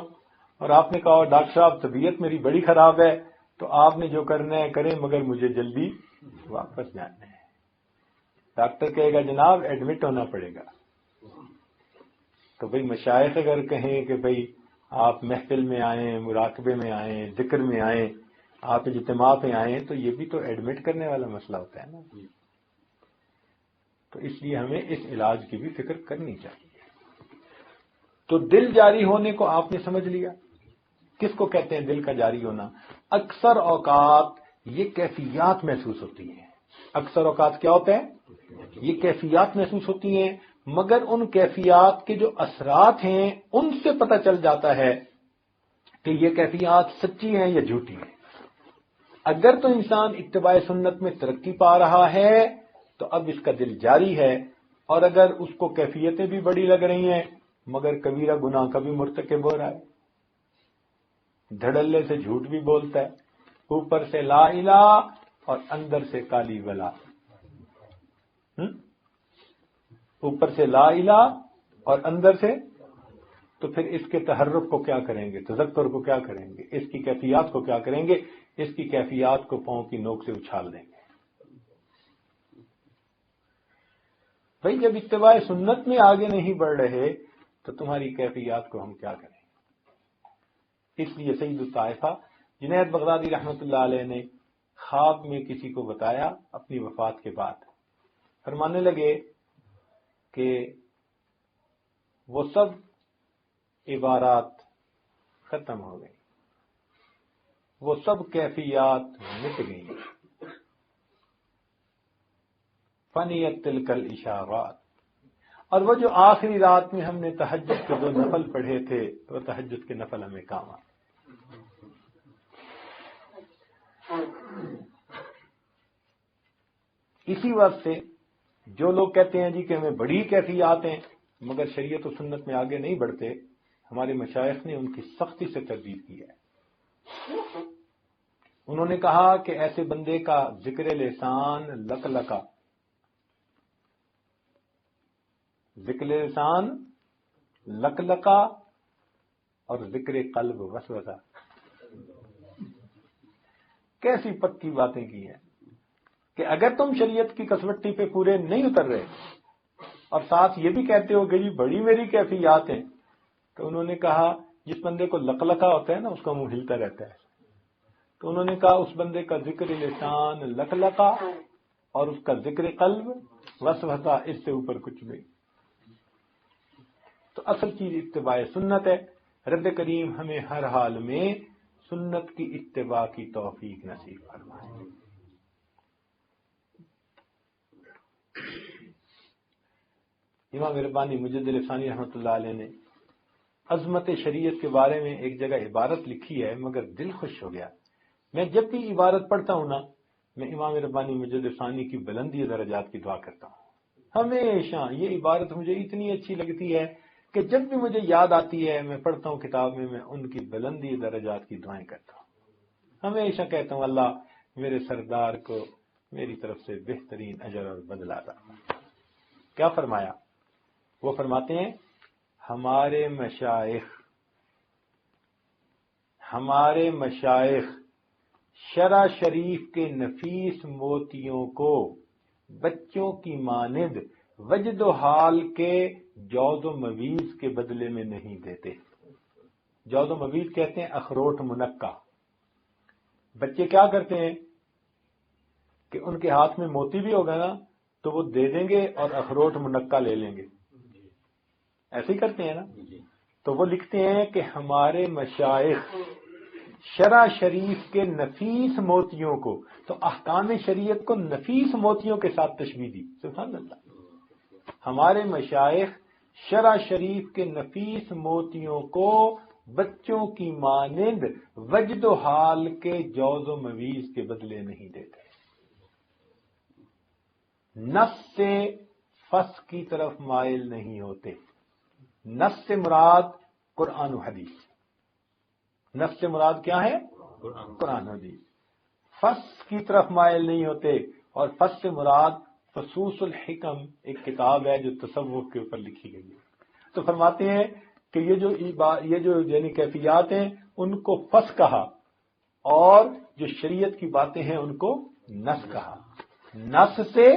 S1: اور آپ نے کہا ڈاکٹر صاحب طبیعت میری بڑی خراب ہے، تو آپ نے جو کرنا ہے کریں مگر مجھے جلدی واپس جانا ہے۔ ڈاکٹر کہے گا جناب ایڈمٹ ہونا پڑے گا، تو بھئی مشائخ اگر کہیں کہ بھئی آپ محفل میں آئیں، مراقبے میں آئیں، ذکر میں آئیں، آپ اجتماع پہ آئیں، تو یہ بھی تو ایڈمٹ کرنے والا مسئلہ ہوتا ہے نا۔ تو اس لیے ہمیں اس علاج کی بھی فکر کرنی چاہیے۔ تو دل جاری ہونے کو آپ نے سمجھ لیا، کس کو کہتے ہیں دل کا جاری ہونا؟ اکثر اوقات یہ کیفیات محسوس ہوتی ہیں۔ اکثر اوقات کیا ہوتا ہے؟ یہ کیفیات محسوس ہوتی ہیں، مگر ان کیفیات کے جو اثرات ہیں ان سے پتہ چل جاتا ہے کہ یہ کیفیات سچی ہیں یا جھوٹی ہیں۔ اگر تو انسان اتباع سنت میں ترقی پا رہا ہے تو اب اس کا دل جاری ہے، اور اگر اس کو کیفیتیں بھی بڑی لگ رہی ہیں مگر کبیرہ گناہ کا بھی مرتکب ہو رہا ہے، دھڑلے سے جھوٹ بھی بولتا ہے، اوپر سے لا الہ اور اندر سے کالی بلا، اوپر سے لا الہ اور اندر سے، تو پھر اس کے تحرک کو کیا کریں گے، تذکر کو کیا کریں گے، اس کی کیفیات کو کیا کریں گے؟ اس کی کیفیات کو پاؤں کی نوک سے اچھال دیں گے۔ بھئی جب اتباع سنت میں آگے نہیں بڑھ رہے تو تمہاری کیفیات کو ہم کیا کریں؟ اس لیے سید الطائفہ جنید بغدادی رحمۃ اللہ علیہ نے خواب میں کسی کو بتایا اپنی وفات کے بعد، فرمانے لگے کہ وہ سب عبارات ختم ہو گئی، وہ سب کیفیات مٹ گئی، فنیت تلک الاشارات، اور وہ جو آخری رات میں ہم نے تہجد کے 2 نفل پڑھے تھے وہ تہجد کے نفل ہمیں کام آئے۔ اسی وقت سے جو لوگ کہتے ہیں جی کہ ہمیں بڑی کیفیات ہیں مگر شریعت و سنت میں آگے نہیں بڑھتے، ہمارے مشائخ نے ان کی سختی سے تردید کی ہے۔ انہوں نے کہا کہ ایسے بندے کا ذکر لسان لقلقہ، ذکر لسان لقلقہ اور ذکر قلب وسوسہ، کیسی پکی باتیں کی ہیں کہ اگر تم شریعت کی کسوٹی پہ پورے نہیں اتر رہے اور ساتھ یہ بھی کہتے ہو کہ جی بڑی میری کیفیات ہیں، تو انہوں نے کہا جس بندے کو لقلقہ ہوتا ہے نا اس کا منہ ہلتا رہتا ہے، تو انہوں نے کہا اس بندے کا ذکر لسان لقلقہ اور اس کا ذکر قلب وسوسہ، اس سے اوپر کچھ نہیں۔ تو اصل چیز اتباع سنت ہے۔ رب کریم ہمیں ہر حال میں سنت کی اتباع کی توفیق نصیب فرمائے۔ امام ربانی مجدد ثانی رحمۃ اللہ علیہ نے عظمت شریعت کے بارے میں ایک جگہ عبارت لکھی ہے مگر دل خوش ہو گیا۔ میں جب بھی عبارت پڑھتا ہوں نا میں امام ربانی مجدد ثانی کی بلندی درجات کی دعا کرتا ہوں۔ ہمیشہ یہ عبارت مجھے اتنی اچھی لگتی ہے کہ جب بھی مجھے یاد آتی ہے میں پڑھتا ہوں کتاب میں ان کی بلندی درجات کی دعائیں کرتا ہوں۔ ہمیشہ کہتا ہوں اللہ میرے سردار کو میری طرف سے بہترین اجر اور بدلہ عطا فرما۔ کیا فرمایا؟ وہ فرماتے ہیں ہمارے مشائخ شرع شریف کے نفیس موتیوں کو بچوں کی مانند وجد و حال کے جوز و مویز کے بدلے میں نہیں دیتے۔ جوز و مویز کہتے ہیں اخروٹ منقع۔ بچے کیا کرتے ہیں کہ ان کے ہاتھ میں موتی بھی ہوگا نا تو وہ دے دیں گے اور اخروٹ منقع لے لیں گے، ایسے ہی کرتے ہیں نا۔ تو وہ لکھتے ہیں کہ ہمارے مشائخ شرع شریف کے نفیس موتیوں کو، تو احکام شریعت کو نفیس موتیوں کے ساتھ تشبیہ دی، سبحان اللہ۔ ہمارے مشائخ شرع شریف کے نفیس موتیوں کو بچوں کی مانند وجد و حال کے جوز و مویز کے بدلے نہیں دیتے۔ نفس سے فس کی طرف مائل نہیں ہوتے۔ نفس سے مراد قرآن و حدیث۔ نفس سے مراد کیا ہے؟ قرآن و حدیث۔ فس کی طرف مائل نہیں ہوتے، اور فس سے مراد فصوص الحکم ایک کتاب ہے جو تصوف کے اوپر لکھی گئی ہے۔ تو فرماتے ہیں کہ یہ جو یعنی کیفیات ہیں ان کو فس کہا، اور جو شریعت کی باتیں ہیں ان کو نس کہا۔ نس سے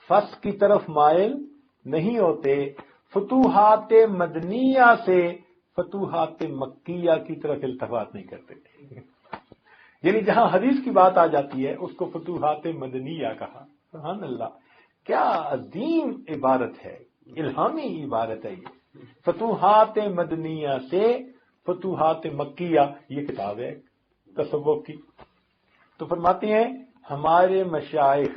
S1: فس کی طرف مائل نہیں ہوتے، فتوحات مدنیہ سے فتوحات مکیہ کی طرف التفات نہیں کرتے۔ یعنی جہاں حدیث کی بات آ جاتی ہے اس کو فتوحات مدنیہ کہا۔ سبحان اللہ، کیا عظیم عبارت ہے، الہامی عبارت ہے یہ۔ فتوحات مدنیہ سے فتوحات مکیہ، یہ کتاب ہے تصوف کی۔ تو فرماتے ہیں ہمارے مشائخ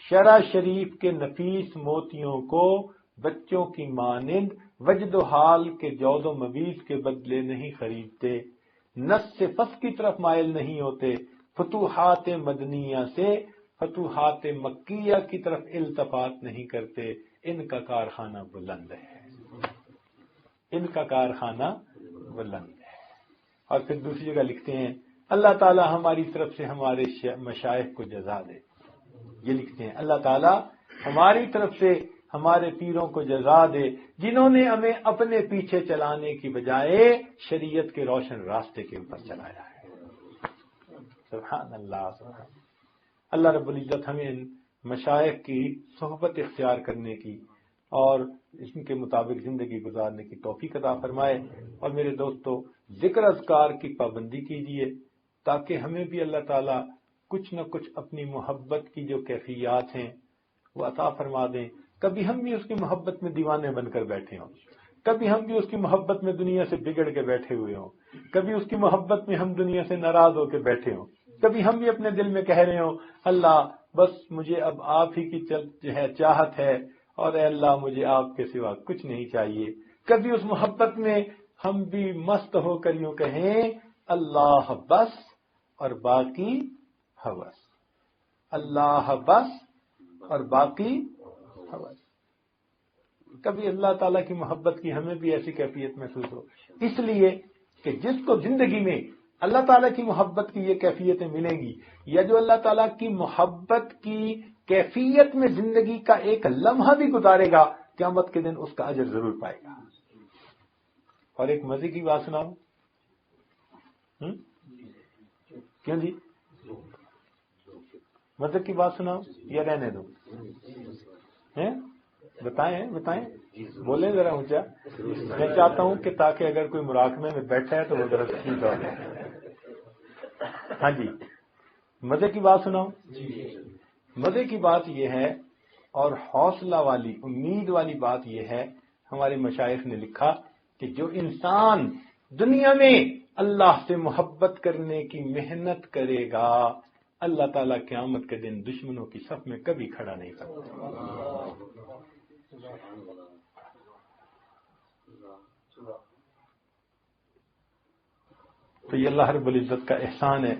S1: شرع شریف کے نفیس موتیوں کو بچوں کی مانند وجد و حال کے جوز و مویز کے بدلے نہیں خریدتے، نس سے فس کی طرف مائل نہیں ہوتے، فتوحات مدنیہ سے فتوحات مکیہ کی طرف التفات نہیں کرتے۔ ان کا کارخانہ بلند ہے، ان کا کارخانہ بلند ہے۔ اور پھر دوسری جگہ لکھتے ہیں اللہ تعالی ہماری طرف سے ہمارے مشائخ کو جزا دے۔ یہ لکھتے ہیں اللہ تعالی ہماری طرف سے ہمارے پیروں کو جزا دے جنہوں نے ہمیں اپنے پیچھے چلانے کی بجائے شریعت کے روشن راستے کے اوپر چلایا ہے۔ سبحان اللہ، سبحان اللہ رب العزت ہمیں ان مشائخ کی صحبت اختیار کرنے کی اور اس کے مطابق زندگی گزارنے کی توفیق عطا فرمائے۔ اور میرے دوستو، ذکر اذکار کی پابندی کیجیے تاکہ ہمیں بھی اللہ تعالیٰ کچھ نہ کچھ اپنی محبت کی جو کیفیات ہیں وہ عطا فرما دیں۔ کبھی ہم بھی اس کی محبت میں دیوانے بن کر بیٹھے ہوں، کبھی ہم بھی اس کی محبت میں دنیا سے بگڑ کے بیٹھے ہوئے ہوں، کبھی اس کی محبت میں ہم دنیا سے ناراض ہو کے بیٹھے ہوں، کبھی ہم بھی اپنے دل میں کہہ رہے ہوں اللہ بس مجھے اب آپ ہی کی جو ہے چاہت ہے، اور اے اللہ مجھے آپ کے سوا کچھ نہیں چاہیے۔ کبھی اس محبت میں ہم بھی مست ہو کر یوں کہیں اللہ بس اور باقی ہوس، اللہ بس اور باقی ہوس۔ کبھی اللہ تعالیٰ کی محبت کی ہمیں بھی ایسی کیفیت محسوس ہو، اس لیے کہ جس کو زندگی میں اللہ تعالیٰ کی محبت کی یہ کیفیتیں ملیں گی، یا جو اللہ تعالیٰ کی محبت کی کیفیت میں زندگی کا ایک لمحہ بھی گزارے گا، قیامت کے دن اس کا اجر ضرور پائے گا۔ اور ایک مزے کی بات سناؤں؟ کیوں جی؟ مزے کی بات سناؤں یا رہنے دو؟ بتائیں بولیں ذرا اونچا۔ میں چاہتا ہوں کہ تاکہ اگر کوئی مراقبے میں بیٹھا ہے تو وہ ذرا ٹھیک ہو۔ ہاں جی، مزے کی بات سناؤں؟ مزے کی بات یہ ہے اور حوصلہ والی امید والی بات یہ ہے، ہمارے مشائخ نے لکھا کہ جو انسان دنیا میں اللہ سے محبت کرنے کی محنت کرے گا، اللہ تعالیٰ قیامت کے دن دشمنوں کی صف میں کبھی کھڑا نہیں کرتا۔ تو یہ اللہ رب العزت کا احسان ہے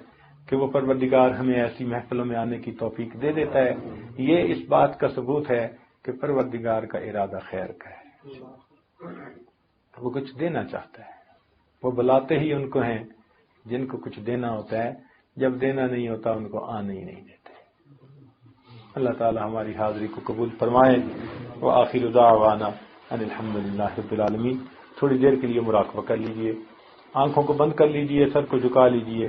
S1: کہ وہ پروردگار ہمیں ایسی محفلوں میں آنے کی توفیق دے دیتا ہے۔ یہ اس بات کا ثبوت ہے کہ پروردگار کا ارادہ خیر کا ہے، وہ کچھ دینا چاہتا ہے۔ وہ بلاتے ہی ان کو ہیں جن کو کچھ دینا ہوتا ہے، جب دینا نہیں ہوتا ان کو آنے ہی نہیں دیتے۔ اللہ تعالی ہماری حاضری کو قبول فرمائے۔ وآخر دعوانا ان الحمدللہ رب العالمین۔ تھوڑی دیر کے لیے مراقبہ کر لیجئے، آنکھوں کو بند کر لیجئے، سر کو جھکا لیجئے،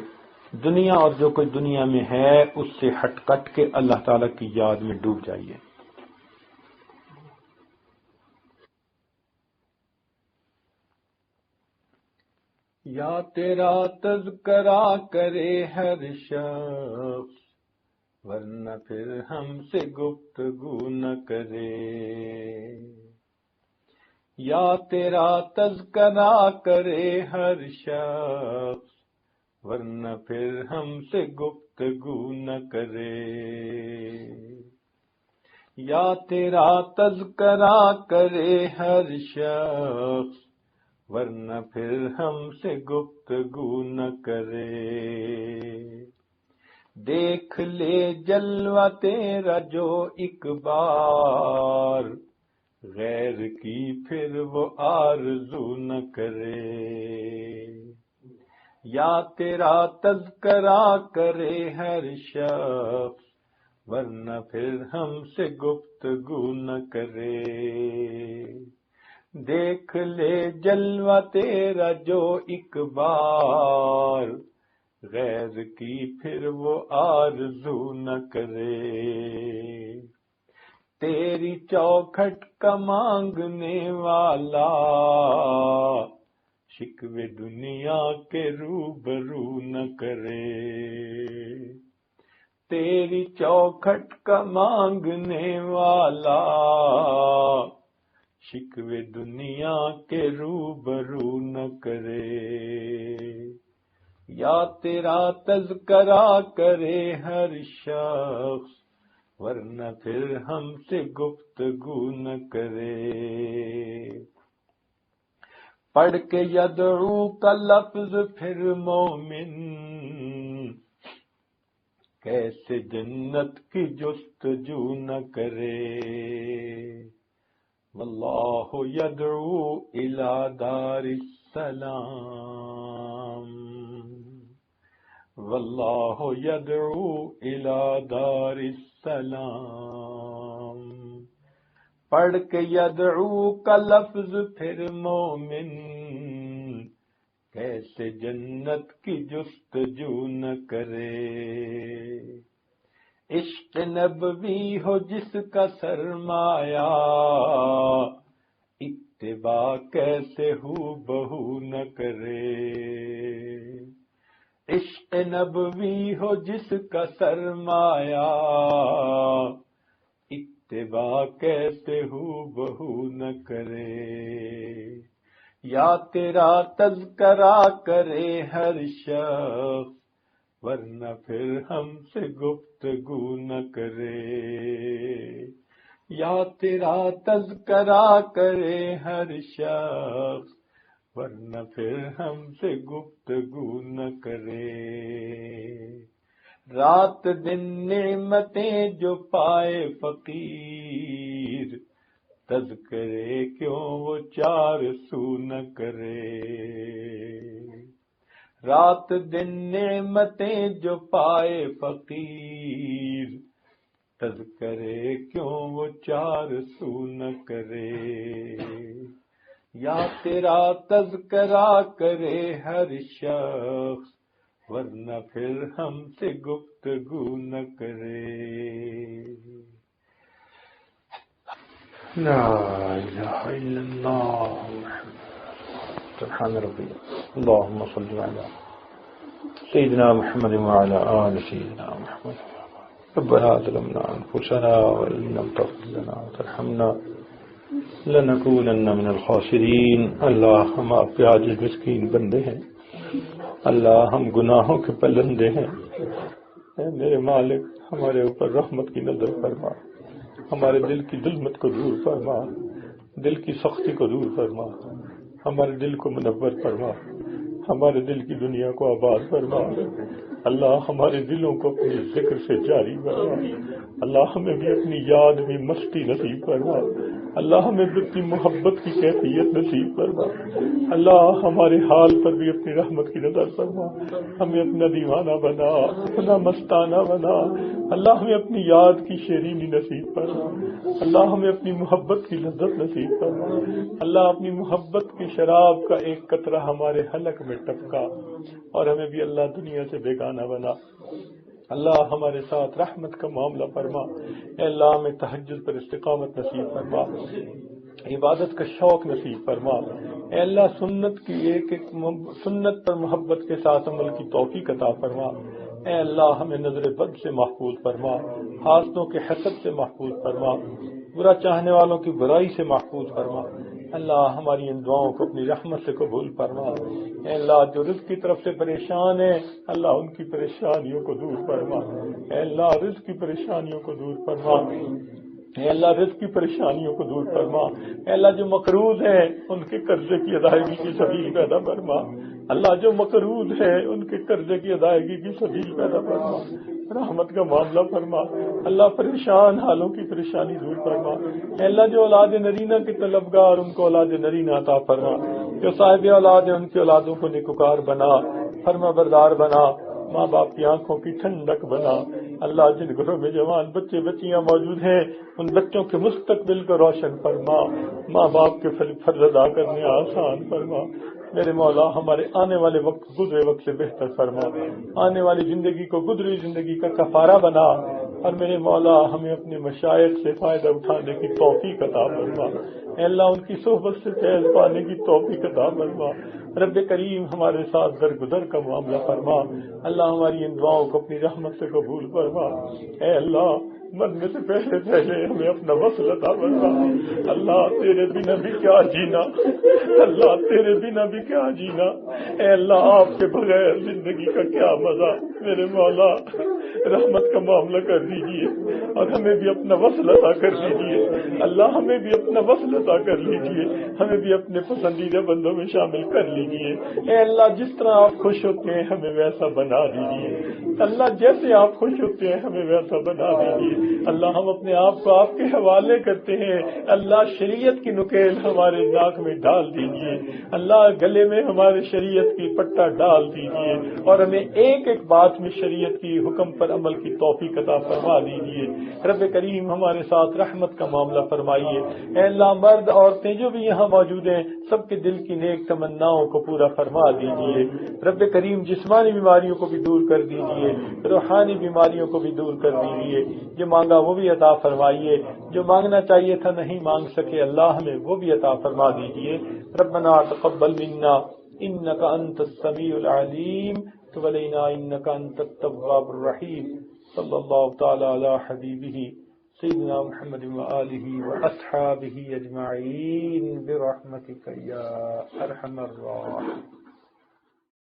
S1: دنیا اور جو کچھ دنیا میں ہے اس سے ہٹ کٹ کے اللہ تعالی کی یاد میں ڈوب جائیے۔ یا تیرا تذکرہ کرے ہر شخص ورنہ پھر ہم سے گفتگو نہ کرے، یا تیرا تذکرہ کرے ہر شخص ورنہ پھر ہم سے گفتگو نہ کرے، یا تیرا تذکرہ کرے ہر شخص ورنہ پھر ہم سے گفتگو نہ کرے، دیکھ لے جلوہ تیرا جو ایک بار غیر کی پھر وہ آرزو نہ کرے، یا تیرا تذکرہ کرے ہر شخص ورنہ پھر ہم سے گفتگو نہ کرے، دیکھ لے جلوہ تیرا جو ایک بار غیر کی پھر وہ آرزو نہ کرے، تیری چوکھٹ کا مانگنے والا شکوے دنیا کے روبرو نہ کرے، تیری چوکھٹ کا مانگنے والا شکوے دنیا کے روبرو نہ کرے، یا تیرا تذکرہ کرے ہر شخص ورنہ پھر ہم سے گفتگو نہ کرے، پڑھ کے یدعو کا لفظ پھر مومن کیسے جنت کی جستجو نہ کرے، واللہ یدعو الی دار السلام، واللہ یدعو الی دار السلام، پڑھ کے یدعو کا لفظ پھر مومن کیسے جنت کی جستجو نہ کرے، عشق نبوی ہو جس کا سرمایہ اتباع کیسے ہو بہو نہ کرے، عشق نبوی ہو جس کا سرمایہ اتباع کیسے ہو بہو نہ کرے، یا تیرا تذکرہ کرے ہر شخص ورنہ پھر ہم سے گفتگو نہ کرے، یا تیرا تذکرہ کرے ہر شخص ورنہ پھر ہم سے گفتگو نہ کرے، رات دن نعمتیں جو پائے فقیر تذکرے کیوں وہ چار سو نہ کرے، رات دن نعمتیں جو پائے فقیر تذکرے کیوں وہ چار سو نہ کرے، یا تیرا تذکرہ کرے ہر شخص ورنہ پھر ہم سے گفتگو نہ کرے، لا الہ الا اللہ سبحان ربی اللہم صلی علی سیدنا محمد وعلی آل سیدنا محمد ربنا ظلمنا انفسنا وان لم تغفر لنا وترحمنا لنکونن من الخاسرین۔ اللہ ہم آپ کے عاجز مسکین بندے ہیں، اللہ ہم گناہوں کے پلندے ہیں، اے میرے مالک ہمارے اوپر رحمت کی نظر فرما، ہمارے دل کی ظلمت کو دور فرما، دل کی سختی کو دور فرما، ہمارے دل کو منور فرما، ہمارے دل کی دنیا کو آباد فرما،
S2: اللہ ہمارے دلوں کو اپنے ذکر سے جاری فرما، اللہ ہمیں بھی اپنی یاد میں مستی نصیب فرما، اللہ ہمیں بھی اپنی محبت کی کیفیت نصیب فرما، اللہ ہمارے حال پر بھی اپنی رحمت کی نظر فرما، ہمیں اپنا دیوانہ بنا، اپنا مستانہ بنا، اللہ ہمیں اپنی یاد کی شیرینی نصیب فرما، اللہ ہمیں اپنی محبت کی لذت نصیب فرما، اللہ اپنی محبت کی شراب کا ایک قطرہ ہمارے حلق میں ٹپکا اور ہمیں بھی اللہ دنیا سے بیگانہ بنا، اللہ ہمارے ساتھ رحمت کا معاملہ فرما، اے اللہ ہمیں تہجد پر استقامت نصیب فرما، عبادت کا شوق نصیب فرما، اے اللہ سنت کی ایک سنت پر محبت کے ساتھ عمل کی توفیق عطا فرما، اے اللہ ہمیں نظر بد سے محفوظ فرما، حاسدوں کے حسد سے محفوظ فرما، برا چاہنے والوں کی برائی سے محفوظ فرما، اللہ ہماری ان دعاؤں کو اپنی رحمت سے قبول فرما، اے اللہ جو رزق کی طرف سے پریشان ہیں اللہ ان کی پریشانیوں کو دور فرما، اے اللہ رزق کی پریشانیوں کو دور فرما، اے اللہ رزق کی پریشانیوں کو دور فرما، اے اللہ جو مقروض ہیں ان کے قرضے کی ادائیگی کی سبیل پیدا فرما، اللہ جو مقروض ہیں ان کے قرضے کی ادائیگی کی سبیل پیدا فرما، رحمت کا معاملہ فرما، اللہ پریشان حالوں کی پریشانی دور فرما، اے اللہ جو اولاد نرینہ کے طلبگار ان کو اولاد نرینہ عطا فرما، جو صاحب اولاد ہیں ان کی اولادوں کو نیکوکار بنا، فرما بردار بنا، ماں باپ کی آنکھوں کی ٹھنڈک بنا، اللہ جن گھروں میں جوان بچے بچیاں موجود ہیں ان بچوں کے مستقبل کو روشن فرما، ماں باپ کے فرض ادا کرنے آسان فرما، میرے مولا ہمارے آنے والے وقت گزرے وقت سے بہتر فرما، آنے والی زندگی کو گزری زندگی کا کفارہ بنا، اور میرے مولا ہمیں اپنے مشائخ سے فائدہ اٹھانے کی توفیق عطا فرما، اے اللہ ان کی صحبت سے فیض پانے کی توفیق عطا فرما، رب کریم ہمارے ساتھ درگزر کا معاملہ فرما، اللہ ہماری ان دعاؤں کو اپنی رحمت سے قبول فرما، اے اللہ مرنے سے پہلے ہمیں اپنا وصل عطا فرما، اللہ تیرے بنا بھی کیا جینا، اللہ تیرے بنا بھی کیا جینا، اے اللہ آپ کے بغیر زندگی کا کیا مزہ، میرے مولا رحمت کا معاملہ کر دیجئے اور ہمیں بھی اپنا وصل عطا کر دیجئے، اللہ ہمیں بھی اپنا وصل عطا کر لیجئے، ہمیں بھی اپنے پسندیدہ بندوں میں شامل کر لیجئے، اے اللہ جس طرح آپ خوش ہوتے ہیں ہمیں ویسا بنا دیجئے، اللہ جیسے آپ خوش ہوتے ہیں ہمیں ویسا بنا دیجئے، اللہ ہم اپنے آپ کو آپ کے حوالے کرتے ہیں، اللہ شریعت کی نکیل ہمارے ناک میں ڈال دیجئے، اللہ گلے میں ہمارے شریعت کی پٹا ڈال دیجئے اور ہمیں ایک ایک بات میں شریعت کی حکم پر عمل کی توفیق عطا فرما دیجئے، رب کریم ہمارے ساتھ رحمت کا معاملہ فرمائیے، اے اللہ مرد عورتیں جو بھی یہاں موجود ہیں سب کے دل کی نیک تمناؤں کو پورا فرما دیجئے، رب کریم جسمانی بیماریوں کو بھی دور کر دیجئے، روحانی بیماریوں کو بھی دور کر دیجئے، جو مانگا وہ بھی عطا فرمائیے، جو مانگنا چاہیے تھا نہیں مانگ سکے اللہ ہمیں وہ بھی عطا فرما دیجئے، ربنا تقبل منا انك انت السميع العليم تب علينا انك انت التواب الرحيم صلى الله تعالى على حبيبه سيدنا محمد وآله وأصحابه أجمعين برحمتك يا أرحم الراحمين.